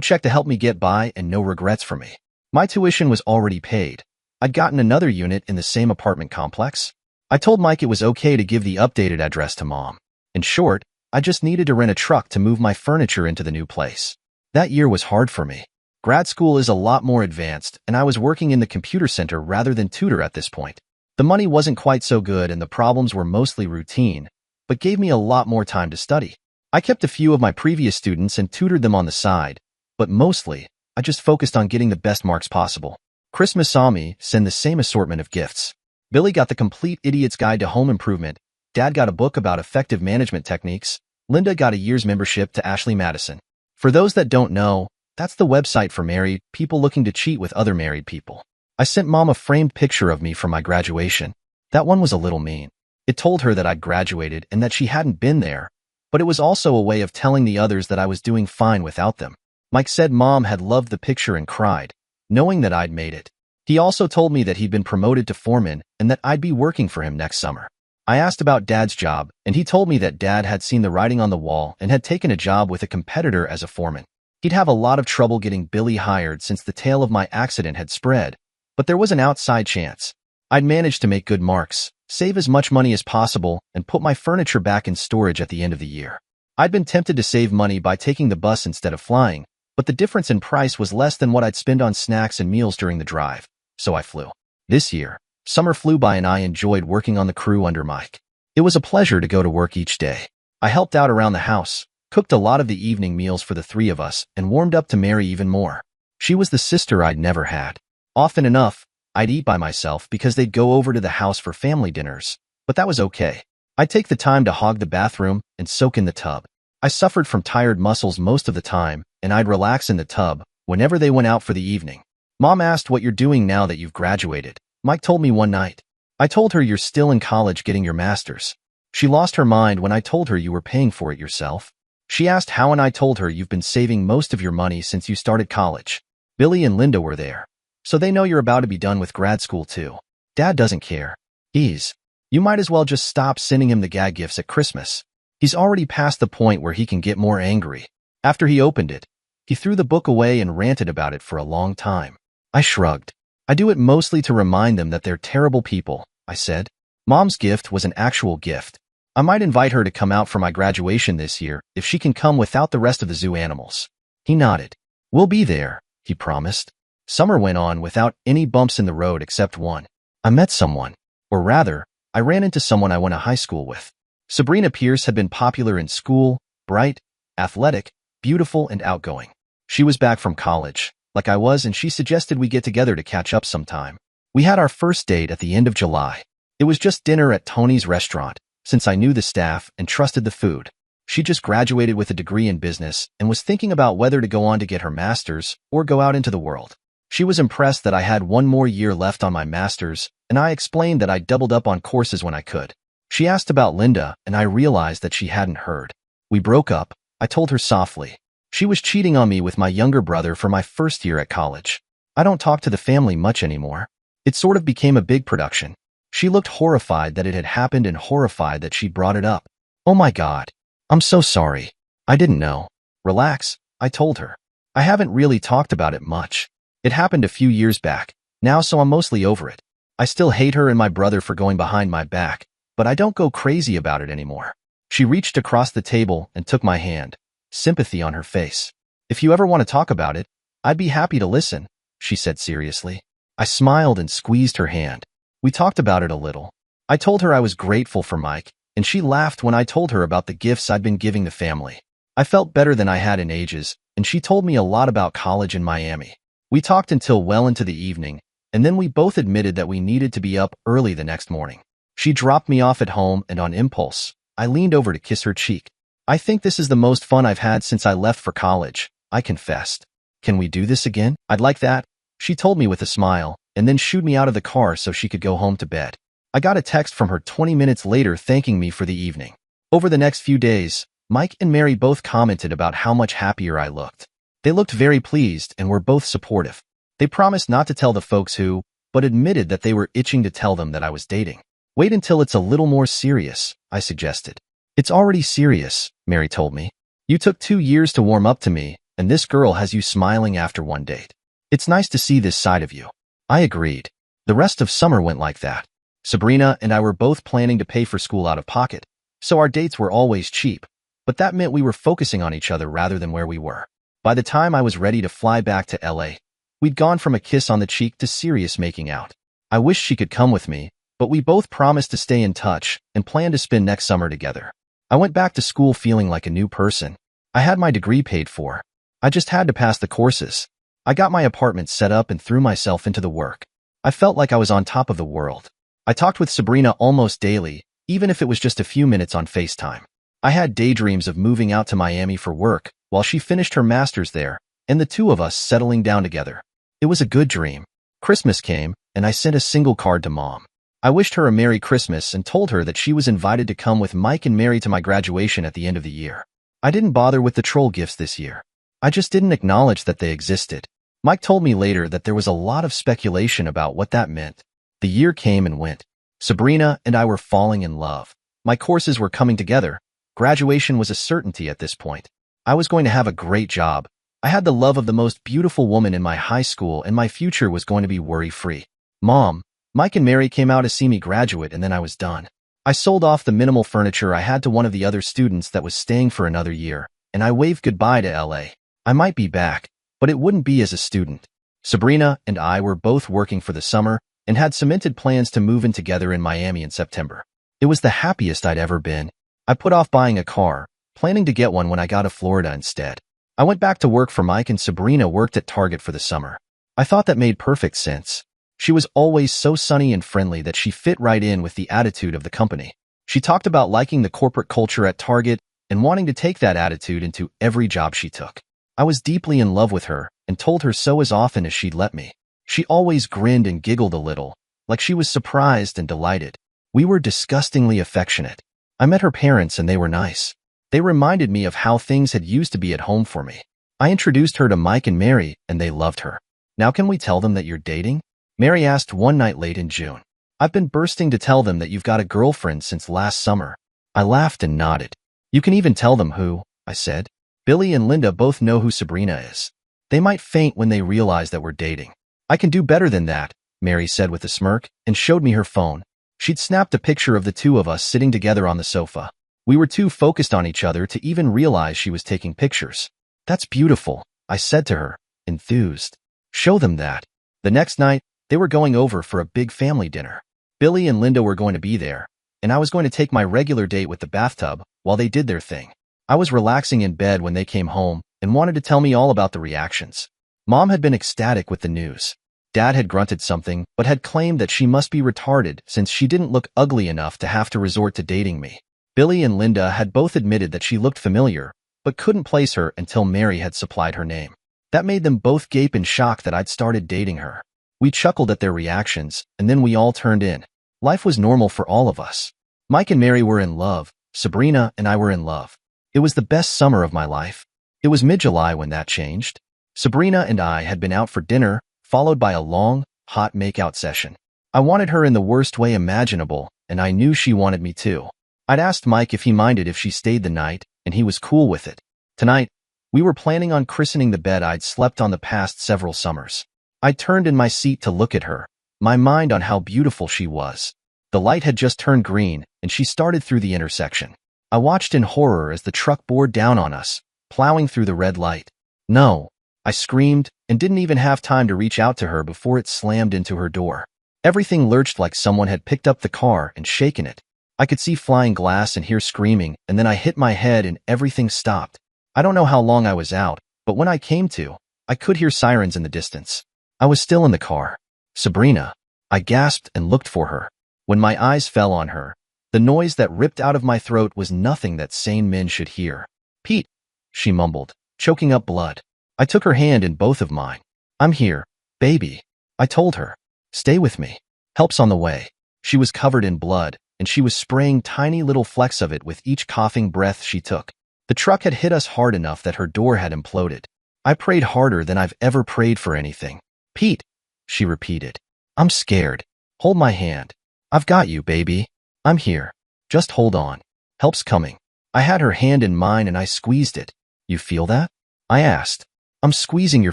check to help me get by, and no regrets for me. My tuition was already paid. I'd gotten another unit in the same apartment complex. I told Mike it was okay to give the updated address to Mom. In short, I just needed to rent a truck to move my furniture into the new place. That year was hard for me. Grad school is a lot more advanced, and I was working in the computer center rather than tutor at this point. The money wasn't quite so good and the problems were mostly routine, but gave me a lot more time to study. I kept a few of my previous students and tutored them on the side, but mostly, I just focused on getting the best marks possible. Christmas saw me send the same assortment of gifts. Billy got the Complete Idiot's Guide to Home Improvement, Dad got a book about effective management techniques, Linda got a year's membership to Ashley Madison. For those that don't know, that's the website for married people looking to cheat with other married people. I sent Mom a framed picture of me from my graduation. That one was a little mean. It told her that I'd graduated and that she hadn't been there, but it was also a way of telling the others that I was doing fine without them. Mike said Mom had loved the picture and cried, knowing that I'd made it. He also told me that he'd been promoted to foreman and that I'd be working for him next summer. I asked about Dad's job, and he told me that Dad had seen the writing on the wall and had taken a job with a competitor as a foreman. He'd have a lot of trouble getting Billy hired since the tale of my accident had spread, but there was an outside chance. I'd managed to make good marks, save as much money as possible, and put my furniture back in storage at the end of the year. I'd been tempted to save money by taking the bus instead of flying, but the difference in price was less than what I'd spend on snacks and meals during the drive, so I flew. This year, summer flew by and I enjoyed working on the crew under Mike. It was a pleasure to go to work each day. I helped out around the house, cooked a lot of the evening meals for the three of us, and warmed up to Mary even more. She was the sister I'd never had. Often enough, I'd eat by myself because they'd go over to the house for family dinners, but that was okay. I'd take the time to hog the bathroom and soak in the tub. I suffered from tired muscles most of the time, and I'd relax in the tub whenever they went out for the evening. Mom asked what you're doing now that you've graduated. Mike told me one night. I told her you're still in college getting your master's. She lost her mind when I told her you were paying for it yourself. She asked how, and I told her you've been saving most of your money since you started college. Billy and Linda were there, so they know you're about to be done with grad school too. Dad doesn't care. You might as well just stop sending him the gag gifts at Christmas. He's already past the point where he can get more angry. After he opened it, he threw the book away and ranted about it for a long time. I shrugged. I do it mostly to remind them that they're terrible people, I said. Mom's gift was an actual gift. I might invite her to come out for my graduation this year if she can come without the rest of the zoo animals. He nodded. We'll be there, he promised. Summer went on without any bumps in the road except one. I met someone, or rather, I ran into someone I went to high school with. Sabrina Pierce had been popular in school, bright, athletic, beautiful, and outgoing. She was back from college, like I was, and she suggested we get together to catch up sometime. We had our first date at the end of July. It was just dinner at Tony's restaurant, since I knew the staff and trusted the food. She just graduated with a degree in business and was thinking about whether to go on to get her master's or go out into the world. She was impressed that I had one more year left on my master's, and I explained that I doubled up on courses when I could. She asked about Linda, and I realized that she hadn't heard. We broke up, I told her softly. She was cheating on me with my younger brother for my first year at college. I don't talk to the family much anymore. It sort of became a big production. She looked horrified that it had happened and horrified that she brought it up. Oh my God. I'm so sorry. I didn't know. Relax, I told her. I haven't really talked about it much. It happened a few years back, now, so I'm mostly over it. I still hate her and my brother for going behind my back, but I don't go crazy about it anymore. She reached across the table and took my hand, sympathy on her face. If you ever want to talk about it, I'd be happy to listen, she said seriously. I smiled and squeezed her hand. We talked about it a little. I told her I was grateful for Mike, and she laughed when I told her about the gifts I'd been giving the family. I felt better than I had in ages, and she told me a lot about college in Miami. We talked until well into the evening, and then we both admitted that we needed to be up early the next morning. She dropped me off at home, and on impulse, I leaned over to kiss her cheek. I think this is the most fun I've had since I left for college, I confessed. Can we do this again? I'd like that, she told me with a smile, and then shooed me out of the car so she could go home to bed. I got a text from her 20 minutes later thanking me for the evening. Over the next few days, Mike and Mary both commented about how much happier I looked. They looked very pleased and were both supportive. They promised not to tell the folks who, but admitted that they were itching to tell them that I was dating. Wait until it's a little more serious, I suggested. It's already serious, Mary told me. You took 2 years to warm up to me, and this girl has you smiling after one date. It's nice to see this side of you. I agreed. The rest of summer went like that. Sabrina and I were both planning to pay for school out of pocket, So our dates were always cheap, but that meant we were focusing on each other rather than where we were. By the time I was ready to fly back to LA, we'd gone from a kiss on the cheek to serious making out. I wished she could come with me, but we both promised to stay in touch and planned to spend next summer together. I went back to school feeling like a new person. I had my degree paid for. I just had to pass the courses. I got my apartment set up and threw myself into the work. I felt like I was on top of the world. I talked with Sabrina almost daily, even if it was just a few minutes on FaceTime. I had daydreams of moving out to Miami for work while she finished her master's there, and the two of us settling down together. It was a good dream. Christmas came, and I sent a single card to Mom. I wished her a Merry Christmas and told her that she was invited to come with Mike and Mary to my graduation at the end of the year. I didn't bother with the troll gifts this year. I just didn't acknowledge that they existed. Mike told me later that there was a lot of speculation about what that meant. The year came and went. Sabrina and I were falling in love. My courses were coming together. Graduation was a certainty at this point. I was going to have a great job. I had the love of the most beautiful woman in my high school, and my future was going to be worry-free. Mom, Mike and Mary came out to see me graduate, and then I was done. I sold off the minimal furniture I had to one of the other students that was staying for another year, and I waved goodbye to LA. I might be back, but it wouldn't be as a student. Sabrina and I were both working for the summer and had cemented plans to move in together in Miami in September. It was the happiest I'd ever been. I put off buying a car, planning to get one when I got to Florida instead. I went back to work for Mike, and Sabrina worked at Target for the summer. I thought that made perfect sense. She was always so sunny and friendly that she fit right in with the attitude of the company. She talked about liking the corporate culture at Target and wanting to take that attitude into every job she took. I was deeply in love with her and told her so as often as she'd let me. She always grinned and giggled a little, like she was surprised and delighted. We were disgustingly affectionate. I met her parents and they were nice. They reminded me of how things had used to be at home for me. I introduced her to Mike and Mary and they loved her. Now can we tell them that you're dating? Mary asked one night late in June. I've been bursting to tell them that you've got a girlfriend since last summer. I laughed and nodded. You can even tell them who, I said. Billy and Linda both know who Sabrina is. They might faint when they realize that we're dating. I can do better than that, Mary said with a smirk and showed me her phone. She'd snapped a picture of the two of us sitting together on the sofa. We were too focused on each other to even realize she was taking pictures. That's beautiful, I said to her, enthused. Show them that. The next night, they were going over for a big family dinner. Billy and Linda were going to be there, and I was going to take my regular date with the bathtub while they did their thing. I was relaxing in bed when they came home and wanted to tell me all about the reactions. Mom had been ecstatic with the news. Dad had grunted something, but had claimed that she must be retarded since she didn't look ugly enough to have to resort to dating me. Billy and Linda had both admitted that she looked familiar, but couldn't place her until Mary had supplied her name. That made them both gape in shock that I'd started dating her. We chuckled at their reactions, and then we all turned in. Life was normal for all of us. Mike and Mary were in love. Sabrina and I were in love. It was the best summer of my life. It was mid-July when that changed. Sabrina and I had been out for dinner, followed by a long, hot makeout session. I wanted her in the worst way imaginable, and I knew she wanted me too. I'd asked Mike if he minded if she stayed the night, and he was cool with it. Tonight, we were planning on christening the bed I'd slept on the past several summers. I turned in my seat to look at her, my mind on how beautiful she was. The light had just turned green, and she started through the intersection. I watched in horror as the truck bore down on us, plowing through the red light. No, I screamed, and didn't even have time to reach out to her before it slammed into her door. Everything lurched like someone had picked up the car and shaken it. I could see flying glass and hear screaming, and then I hit my head and everything stopped. I don't know how long I was out, but when I came to, I could hear sirens in the distance. I was still in the car. Sabrina. I gasped and looked for her. When my eyes fell on her, the noise that ripped out of my throat was nothing that sane men should hear. Pete, she mumbled, choking up blood. I took her hand in both of mine. I'm here, baby. I told her. Stay with me. Help's on the way. She was covered in blood, and she was spraying tiny little flecks of it with each coughing breath she took. The truck had hit us hard enough that her door had imploded. I prayed harder than I've ever prayed for anything. Pete, she repeated. I'm scared. Hold my hand. I've got you, baby. I'm here. Just hold on. Help's coming. I had her hand in mine and I squeezed it. You feel that? I asked. I'm squeezing your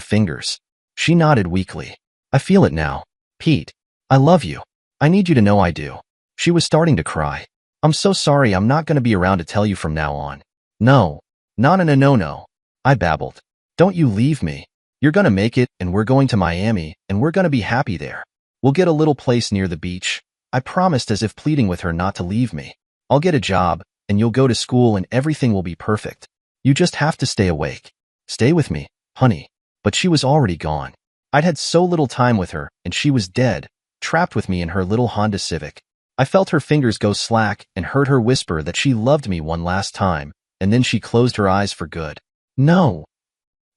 fingers. She nodded weakly. I feel it now. Pete, I love you. I need you to know I do. She was starting to cry. I'm so sorry, I'm not going to be around to tell you from now on. No. No. I babbled. Don't you leave me. You're going to make it, and we're going to Miami, and we're going to be happy there. We'll get a little place near the beach. I promised, as if pleading with her not to leave me. I'll get a job, and you'll go to school, and everything will be perfect. You just have to stay awake. Stay with me, honey. But she was already gone. I'd had so little time with her, and she was dead, trapped with me in her little Honda Civic. I felt her fingers go slack and heard her whisper that she loved me one last time, and then she closed her eyes for good. No.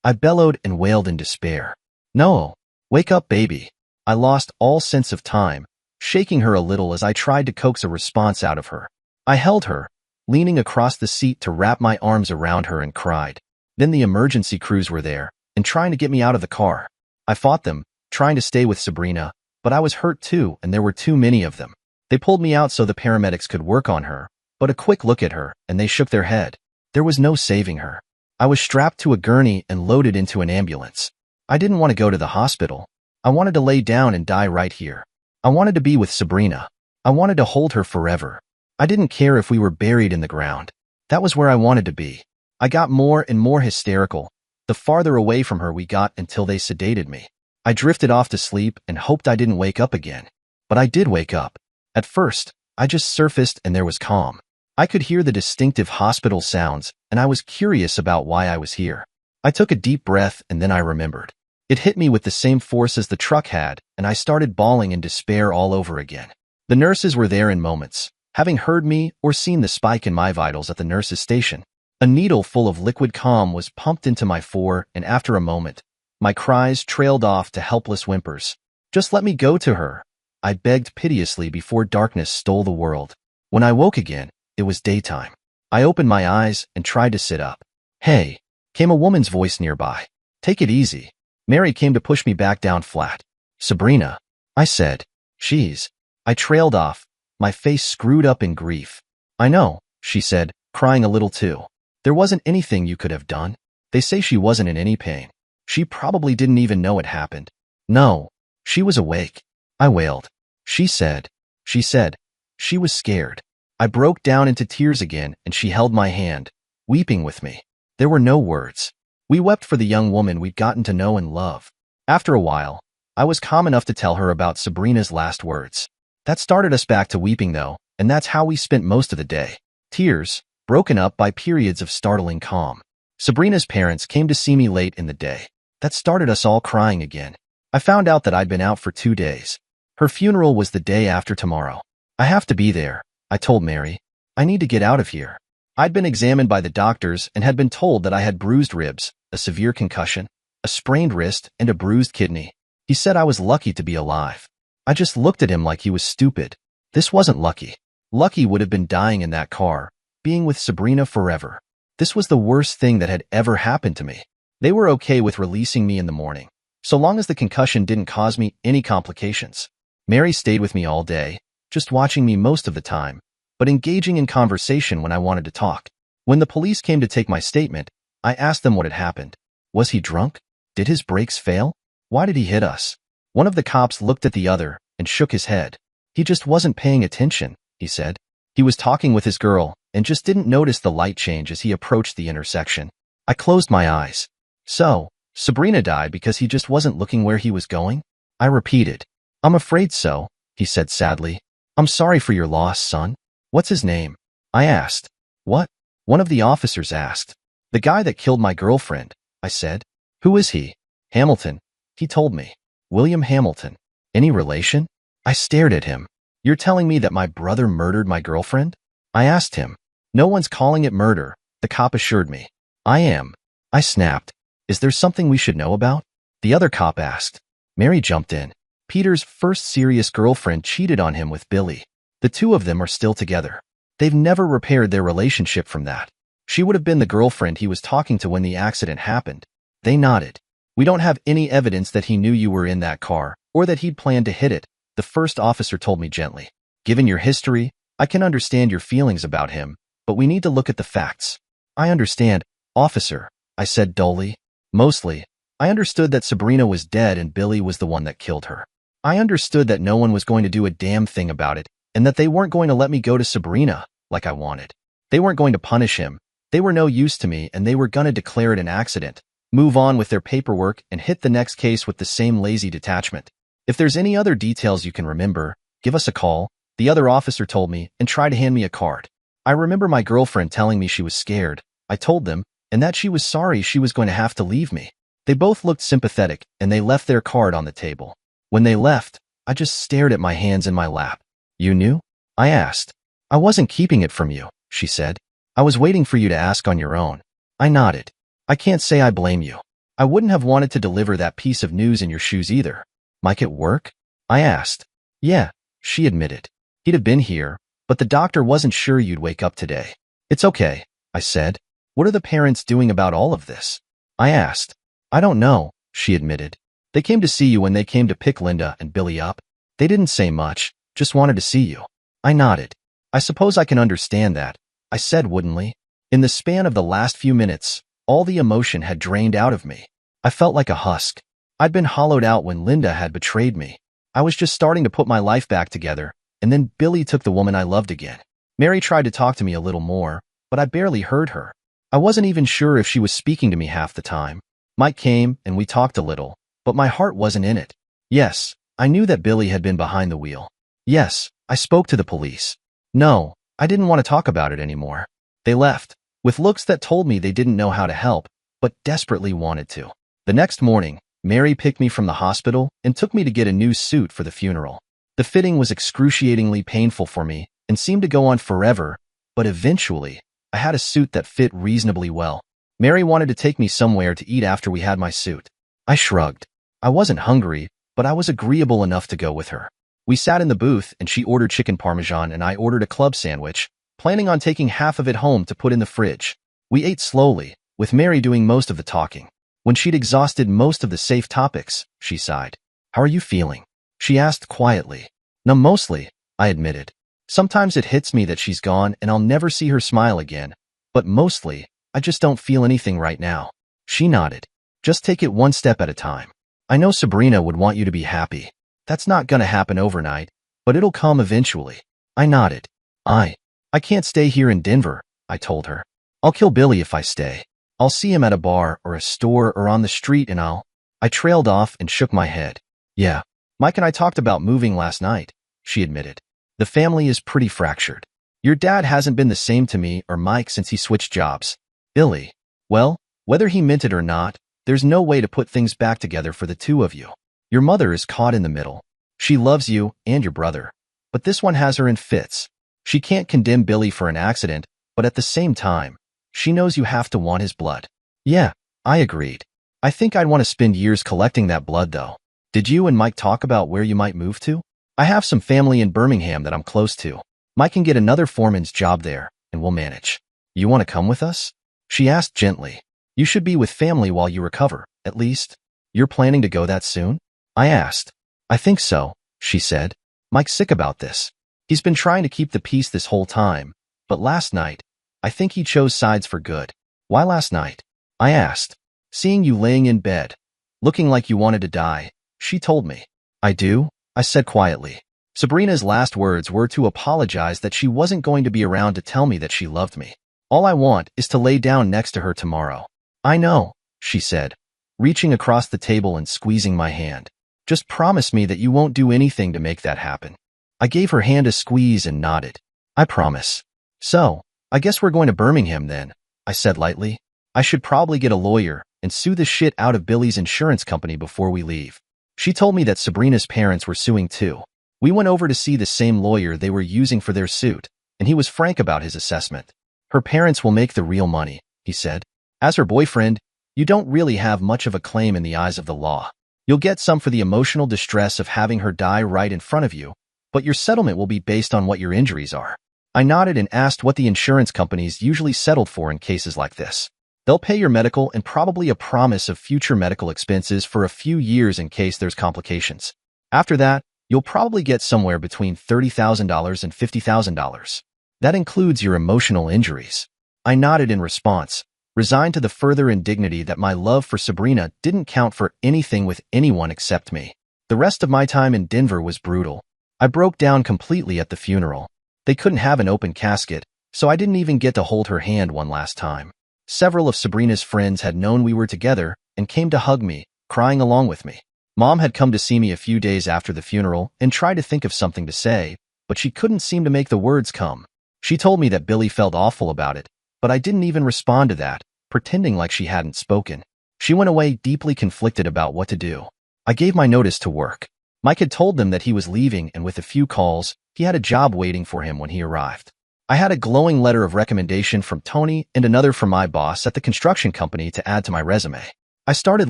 I bellowed and wailed in despair. No. Wake up, baby. I lost all sense of time, shaking her a little as I tried to coax a response out of her. I held her, leaning across the seat to wrap my arms around her, and cried. Then the emergency crews were there, and trying to get me out of the car. I fought them, trying to stay with Sabrina, but I was hurt too, and there were too many of them. They pulled me out so the paramedics could work on her, but a quick look at her, and they shook their head. There was no saving her. I was strapped to a gurney and loaded into an ambulance. I didn't want to go to the hospital. I wanted to lay down and die right here. I wanted to be with Sabrina. I wanted to hold her forever. I didn't care if we were buried in the ground. That was where I wanted to be. I got more and more hysterical, the farther away from her we got, until they sedated me. I drifted off to sleep and hoped I didn't wake up again. But I did wake up. At first, I just surfaced and there was calm. I could hear the distinctive hospital sounds, and I was curious about why I was here. I took a deep breath, and then I remembered. It hit me with the same force as the truck had, and I started bawling in despair all over again. The nurses were there in moments, having heard me or seen the spike in my vitals at the nurses' station. A needle full of liquid calm was pumped into my fore, and after a moment, my cries trailed off to helpless whimpers. Just let me go to her, I begged piteously before darkness stole the world. When I woke again, it was daytime. I opened my eyes and tried to sit up. Hey, came a woman's voice nearby. Take it easy. Mary came to push me back down flat. Sabrina, I said. She's. I trailed off, my face screwed up in grief. I know, she said, crying a little too. There wasn't anything you could have done. They say she wasn't in any pain. She probably didn't even know it happened. No, she was awake. I wailed. She said. She was scared. I broke down into tears again, and she held my hand, weeping with me. There were no words. We wept for the young woman we'd gotten to know and love. After a while, I was calm enough to tell her about Sabrina's last words. That started us back to weeping, though, and that's how we spent most of the day. Tears, broken up by periods of startling calm. Sabrina's parents came to see me late in the day. That started us all crying again. I found out that I'd been out for 2 days. Her funeral was the day after tomorrow. I have to be there, I told Mary. I need to get out of here. I'd been examined by the doctors and had been told that I had bruised ribs, a severe concussion, a sprained wrist, and a bruised kidney. He said I was lucky to be alive. I just looked at him like he was stupid. This wasn't lucky. Lucky would have been dying in that car, being with Sabrina forever. This was the worst thing that had ever happened to me. They were okay with releasing me in the morning, so long as the concussion didn't cause me any complications. Mary stayed with me all day, just watching me most of the time, but engaging in conversation when I wanted to talk. When the police came to take my statement, I asked them what had happened. Was he drunk? Did his brakes fail? Why did he hit us? One of the cops looked at the other and shook his head. He just wasn't paying attention, he said. He was talking with his girl and just didn't notice the light change as he approached the intersection. I closed my eyes. So, Sabrina died because he just wasn't looking where he was going? I repeated. I'm afraid so, he said sadly. I'm sorry for your loss, son. What's his name? I asked. What? One of the officers asked. The guy that killed my girlfriend, I said. Who is he? Hamilton, he told me. William Hamilton. Any relation? I stared at him. You're telling me that my brother murdered my girlfriend? I asked him. No one's calling it murder, the cop assured me. I am. I snapped. Is there something we should know about? The other cop asked. Mary jumped in. Peter's first serious girlfriend cheated on him with Billy. The two of them are still together. They've never repaired their relationship from that. She would have been the girlfriend he was talking to when the accident happened. They nodded. We don't have any evidence that he knew you were in that car, or that he'd planned to hit it, the first officer told me gently. Given your history, I can understand your feelings about him, but we need to look at the facts. I understand, officer, I said dully. Mostly, I understood that Sabrina was dead and Billy was the one that killed her. I understood that no one was going to do a damn thing about it, and that they weren't going to let me go to Sabrina, like I wanted. They weren't going to punish him. They were no use to me, and they were gonna declare it an accident, move on with their paperwork, and hit the next case with the same lazy detachment. If there's any other details you can remember, give us a call, the other officer told me, and tried to hand me a card. I remember my girlfriend telling me she was scared. I told them, and that she was sorry she was going to have to leave me. They both looked sympathetic, and they left their card on the table. When they left, I just stared at my hands in my lap. You knew? I asked. I wasn't keeping it from you, she said. I was waiting for you to ask on your own. I nodded. I can't say I blame you. I wouldn't have wanted to deliver that piece of news in your shoes either. Mike at work? I asked. Yeah, she admitted. He'd have been here, but the doctor wasn't sure you'd wake up today. It's okay, I said. What are the parents doing about all of this? I asked. I don't know, she admitted. They came to see you when they came to pick Linda and Billy up. They didn't say much, just wanted to see you. I nodded. I suppose I can understand that, I said woodenly. In the span of the last few minutes, all the emotion had drained out of me. I felt like a husk. I'd been hollowed out when Linda had betrayed me. I was just starting to put my life back together, and then Billy took the woman I loved again. Mary tried to talk to me a little more, but I barely heard her. I wasn't even sure if she was speaking to me half the time. Mike came, and we talked a little, but my heart wasn't in it. Yes, I knew that Billy had been behind the wheel. Yes, I spoke to the police. No, I didn't want to talk about it anymore. They left, with looks that told me they didn't know how to help, but desperately wanted to. The next morning, Mary picked me from the hospital and took me to get a new suit for the funeral. The fitting was excruciatingly painful for me and seemed to go on forever, but eventually, I had a suit that fit reasonably well. Mary wanted to take me somewhere to eat after we had my suit. I shrugged. I wasn't hungry, but I was agreeable enough to go with her. We sat in the booth and she ordered chicken parmesan and I ordered a club sandwich, planning on taking half of it home to put in the fridge. We ate slowly, with Mary doing most of the talking. When she'd exhausted most of the safe topics, she sighed. How are you feeling? She asked quietly. Numb mostly, I admitted. Sometimes it hits me that she's gone and I'll never see her smile again, but mostly, I just don't feel anything right now. She nodded. Just take it one step at a time. I know Sabrina would want you to be happy. That's not gonna happen overnight, but it'll come eventually. I nodded. I can't stay here in Denver, I told her. I'll kill Billy if I stay. I'll see him at a bar or a store or on the street and I trailed off and shook my head. Yeah, Mike and I talked about moving last night, she admitted. The family is pretty fractured. Your dad hasn't been the same to me or Mike since he switched jobs. Billy, well, whether he meant it or not, there's no way to put things back together for the two of you. Your mother is caught in the middle. She loves you and your brother, but this one has her in fits. She can't condemn Billy for an accident, but at the same time, she knows you have to want his blood. Yeah, I agreed. I think I'd want to spend years collecting that blood though. Did you and Mike talk about where you might move to? I have some family in Birmingham that I'm close to. Mike can get another foreman's job there, and we'll manage. You want to come with us? She asked gently. You should be with family while you recover, at least. You're planning to go that soon? I asked. I think so, she said. Mike's sick about this. He's been trying to keep the peace this whole time, but last night, I think he chose sides for good. Why last night? I asked. Seeing you laying in bed, looking like you wanted to die, she told me. I do, I said quietly. Sabrina's last words were to apologize that she wasn't going to be around to tell me that she loved me. All I want is to lay down next to her tomorrow. I know, she said, reaching across the table and squeezing my hand. Just promise me that you won't do anything to make that happen. I gave her hand a squeeze and nodded. I promise. So, I guess we're going to Birmingham then, I said lightly. I should probably get a lawyer and sue the shit out of Billy's insurance company before we leave. She told me that Sabrina's parents were suing too. We went over to see the same lawyer they were using for their suit, and he was frank about his assessment. Her parents will make the real money, he said. As her boyfriend, you don't really have much of a claim in the eyes of the law. You'll get some for the emotional distress of having her die right in front of you, but your settlement will be based on what your injuries are. I nodded and asked what the insurance companies usually settled for in cases like this. They'll pay your medical and probably a promise of future medical expenses for a few years in case there's complications. After that, you'll probably get somewhere between $30,000 and $50,000. That includes your emotional injuries. I nodded in response, resigned to the further indignity that my love for Sabrina didn't count for anything with anyone except me. The rest of my time in Denver was brutal. I broke down completely at the funeral. They couldn't have an open casket, so I didn't even get to hold her hand one last time. Several of Sabrina's friends had known we were together and came to hug me, crying along with me. Mom had come to see me a few days after the funeral and tried to think of something to say, but she couldn't seem to make the words come. She told me that Billy felt awful about it, but I didn't even respond to that, pretending like she hadn't spoken. She went away deeply conflicted about what to do. I gave my notice to work. Mike had told them that he was leaving, and with a few calls, he had a job waiting for him when he arrived. I had a glowing letter of recommendation from Tony and another from my boss at the construction company to add to my resume. I started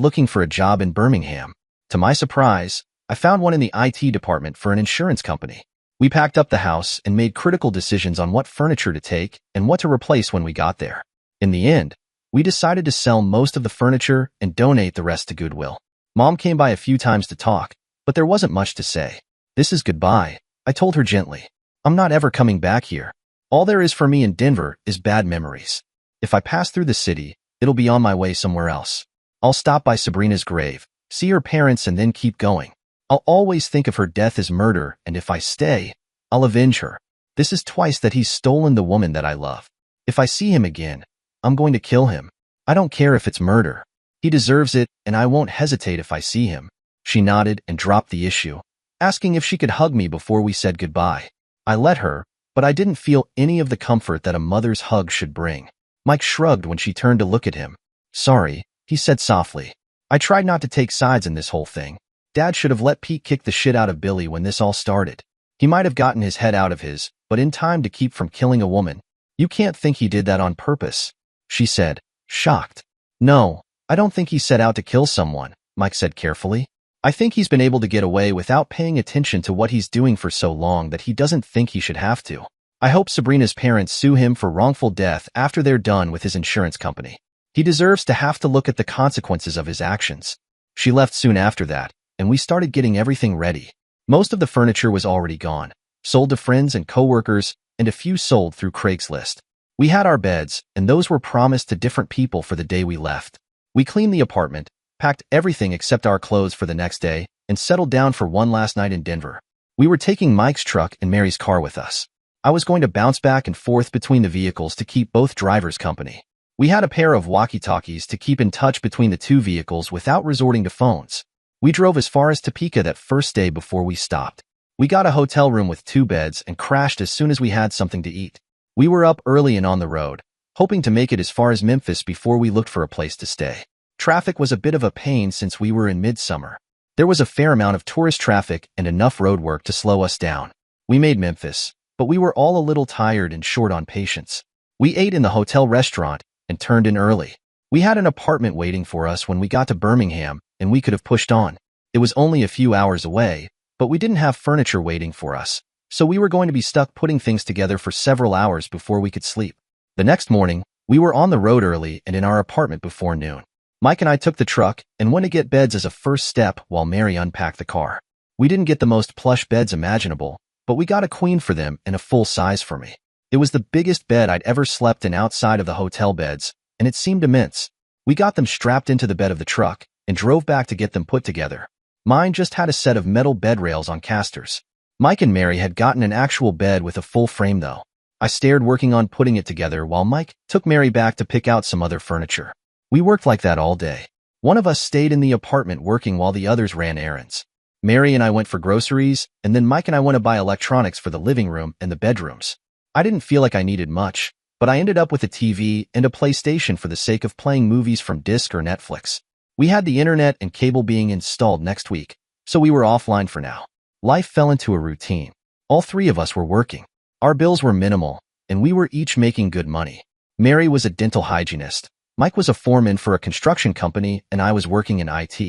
looking for a job in Birmingham. To my surprise, I found one in the IT department for an insurance company. We packed up the house and made critical decisions on what furniture to take and what to replace when we got there. In the end, we decided to sell most of the furniture and donate the rest to Goodwill. Mom came by a few times to talk, but there wasn't much to say. "This is goodbye," I told her gently. "I'm not ever coming back here. All there is for me in Denver is bad memories. If I pass through the city, it'll be on my way somewhere else. I'll stop by Sabrina's grave, see her parents, and then keep going. I'll always think of her death as murder, and if I stay, I'll avenge her. This is twice that he's stolen the woman that I love. If I see him again, I'm going to kill him. I don't care if it's murder. He deserves it, and I won't hesitate if I see him." She nodded and dropped the issue, asking if she could hug me before we said goodbye. I let her, but I didn't feel any of the comfort that a mother's hug should bring. Mike shrugged when she turned to look at him. "Sorry," he said softly. "I tried not to take sides in this whole thing. Dad should have let Pete kick the shit out of Billy when this all started. He might have gotten his head out of his, but in time to keep from killing a woman. You can't think he did that on purpose," she said, shocked. "No, I don't think he set out to kill someone," Mike said carefully. "I think he's been able to get away without paying attention to what he's doing for so long that he doesn't think he should have to. I hope Sabrina's parents sue him for wrongful death after they're done with his insurance company. He deserves to have to look at the consequences of his actions." She left soon after that, and we started getting everything ready. Most of the furniture was already gone, sold to friends and coworkers, and a few sold through Craigslist. We had our beds, and those were promised to different people for the day we left. We cleaned the apartment, packed everything except our clothes for the next day, and settled down for one last night in Denver. We were taking Mike's truck and Mary's car with us. I was going to bounce back and forth between the vehicles to keep both drivers company. We had a pair of walkie-talkies to keep in touch between the two vehicles without resorting to phones. We drove as far as Topeka that first day before we stopped. We got a hotel room with 2 beds and crashed as soon as we had something to eat. We were up early and on the road, hoping to make it as far as Memphis before we looked for a place to stay. Traffic was a bit of a pain since we were in midsummer. There was a fair amount of tourist traffic and enough road work to slow us down. We made Memphis, but we were all a little tired and short on patience. We ate in the hotel restaurant and turned in early. We had an apartment waiting for us when we got to Birmingham, and we could have pushed on. It was only a few hours away, but we didn't have furniture waiting for us, so we were going to be stuck putting things together for several hours before we could sleep. The next morning, we were on the road early and in our apartment before noon. Mike and I took the truck and went to get beds as a first step while Mary unpacked the car. We didn't get the most plush beds imaginable, but we got a queen for them and a full size for me. It was the biggest bed I'd ever slept in outside of the hotel beds, and it seemed immense. We got them strapped into the bed of the truck and drove back to get them put together. Mine just had a set of metal bed rails on casters. Mike and Mary had gotten an actual bed with a full frame though. I stared working on putting it together while Mike took Mary back to pick out some other furniture. We worked like that all day. One of us stayed in the apartment working while the others ran errands. Mary and I went for groceries, and then Mike and I went to buy electronics for the living room and the bedrooms. I didn't feel like I needed much, but I ended up with a TV and a PlayStation for the sake of playing movies from disc or Netflix. We had the internet and cable being installed next week, so we were offline for now. Life fell into a routine. All 3 of us were working. Our bills were minimal, and we were each making good money. Mary was a dental hygienist. Mike was a foreman for a construction company, and I was working in IT.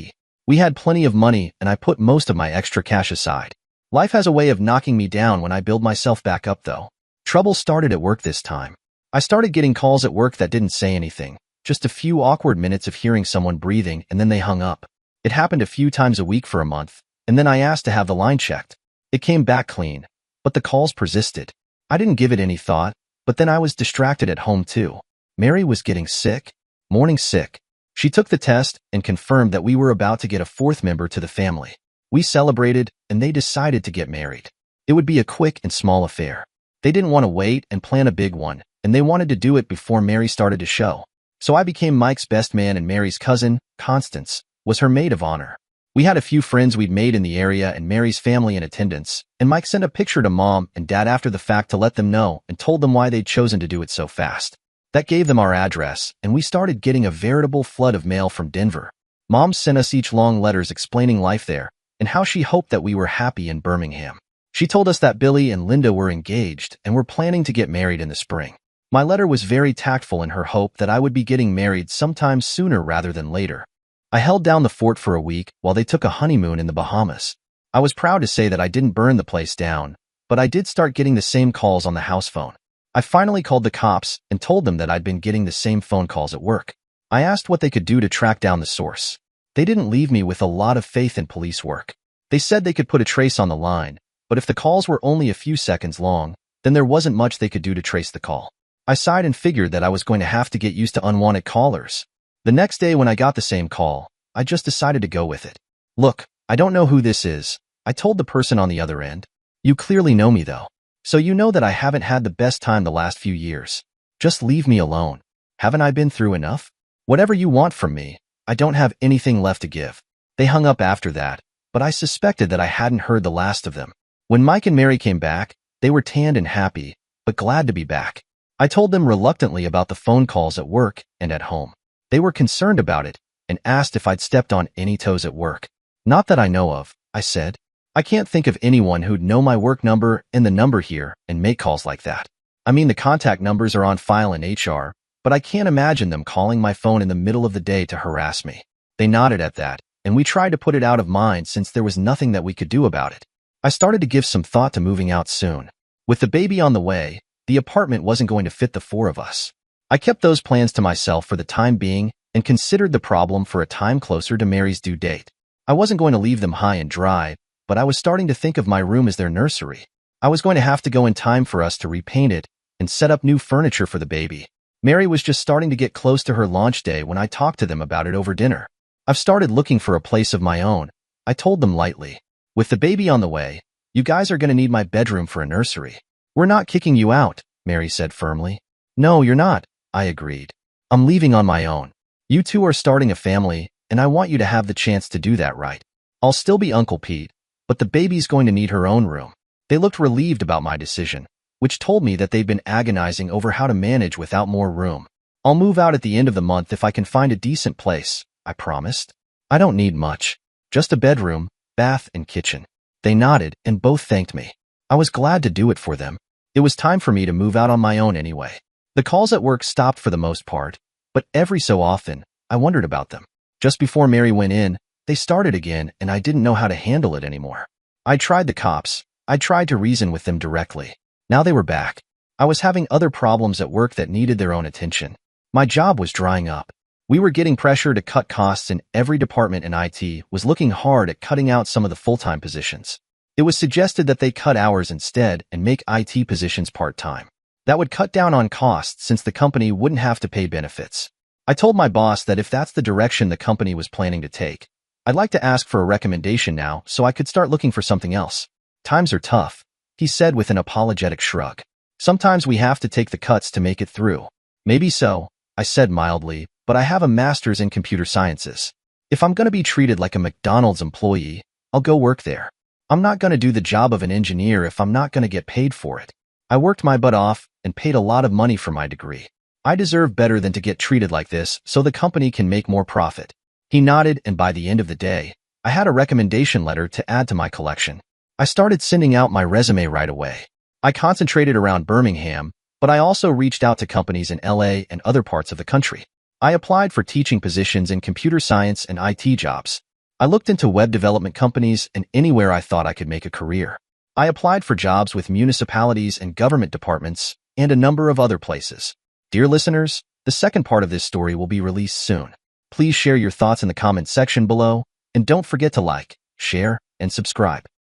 We had plenty of money, and I put most of my extra cash aside. Life has a way of knocking me down when I build myself back up, though. Trouble started at work this time. I started getting calls at work that didn't say anything, just a few awkward minutes of hearing someone breathing, and then they hung up. It happened a few times a week for a month, and then I asked to have the line checked. It came back clean, but the calls persisted. I didn't give it any thought, but then I was distracted at home too. Mary was getting sick, morning sick. She took the test and confirmed that we were about to get a 4th member to the family. We celebrated, and they decided to get married. It would be a quick and small affair. They didn't want to wait and plan a big one, and they wanted to do it before Mary started to show. So I became Mike's best man, and Mary's cousin, Constance, was her maid of honor. We had a few friends we'd made in the area and Mary's family in attendance, and Mike sent a picture to Mom and Dad after the fact to let them know and told them why they'd chosen to do it so fast. That gave them our address, and we started getting a veritable flood of mail from Denver. Mom sent us each long letters explaining life there and how she hoped that we were happy in Birmingham. She told us that Billy and Linda were engaged and were planning to get married in the spring. My letter was very tactful in her hope that I would be getting married sometime sooner rather than later. I held down the fort for a week while they took a honeymoon in the Bahamas. I was proud to say that I didn't burn the place down, but I did start getting the same calls on the house phone. I finally called the cops and told them that I'd been getting the same phone calls at work. I asked what they could do to track down the source. They didn't leave me with a lot of faith in police work. They said they could put a trace on the line, but if the calls were only a few seconds long, then there wasn't much they could do to trace the call. I sighed and figured that I was going to have to get used to unwanted callers. The next day when I got the same call, I just decided to go with it. "Look, I don't know who this is," I told the person on the other end. "You clearly know me though. So you know that I haven't had the best time the last few years. Just leave me alone. Haven't I been through enough? Whatever you want from me, I don't have anything left to give." They hung up after that, but I suspected that I hadn't heard the last of them. When Mike and Mary came back, they were tanned and happy, but glad to be back. I told them reluctantly about the phone calls at work and at home. They were concerned about it and asked if I'd stepped on any toes at work. "Not that I know of," I said. "I can't think of anyone who'd know my work number and the number here and make calls like that. I mean, the contact numbers are on file in HR, but I can't imagine them calling my phone in the middle of the day to harass me." They nodded at that, and we tried to put it out of mind since there was nothing that we could do about it. I started to give some thought to moving out soon. With the baby on the way, the apartment wasn't going to fit the four of us. I kept those plans to myself for the time being and considered the problem for a time closer to Mary's due date. I wasn't going to leave them high and dry, but I was starting to think of my room as their nursery. I was going to have to go in time for us to repaint it and set up new furniture for the baby. Mary was just starting to get close to her launch day when I talked to them about it over dinner. "I've started looking for a place of my own," I told them lightly. "With the baby on the way, you guys are going to need my bedroom for a nursery." "We're not kicking you out," Mary said firmly. "No, you're not," I agreed. "I'm leaving on my own. You two are starting a family, and I want you to have the chance to do that right. I'll still be Uncle Pete, but the baby's going to need her own room." They looked relieved about my decision, which told me that they'd been agonizing over how to manage without more room. "I'll move out at the end of the month if I can find a decent place," I promised. "I don't need much. Just a bedroom, bath, and kitchen." They nodded and both thanked me. I was glad to do it for them. It was time for me to move out on my own anyway. The calls at work stopped for the most part, but every so often, I wondered about them. Just before Mary went in, they started again and I didn't know how to handle it anymore. I tried the cops. I tried to reason with them directly. Now they were back. I was having other problems at work that needed their own attention. My job was drying up. We were getting pressure to cut costs and every department in IT was looking hard at cutting out some of the full-time positions. It was suggested that they cut hours instead and make IT positions part-time. That would cut down on costs since the company wouldn't have to pay benefits. I told my boss that if that's the direction the company was planning to take, I'd like to ask for a recommendation now so I could start looking for something else. "Times are tough," he said with an apologetic shrug. "Sometimes we have to take the cuts to make it through." "Maybe so," I said mildly, "but I have a master's in computer sciences. If I'm going to be treated like a McDonald's employee, I'll go work there. I'm not going to do the job of an engineer if I'm not going to get paid for it. I worked my butt off and paid a lot of money for my degree. I deserve better than to get treated like this so the company can make more profit." He nodded, and by the end of the day, I had a recommendation letter to add to my collection. I started sending out my resume right away. I concentrated around Birmingham, but I also reached out to companies in LA and other parts of the country. I applied for teaching positions in computer science and IT jobs. I looked into web development companies and anywhere I thought I could make a career. I applied for jobs with municipalities and government departments and a number of other places. Dear listeners, the second part of this story will be released soon. Please share your thoughts in the comment section below, and don't forget to like, share, and subscribe.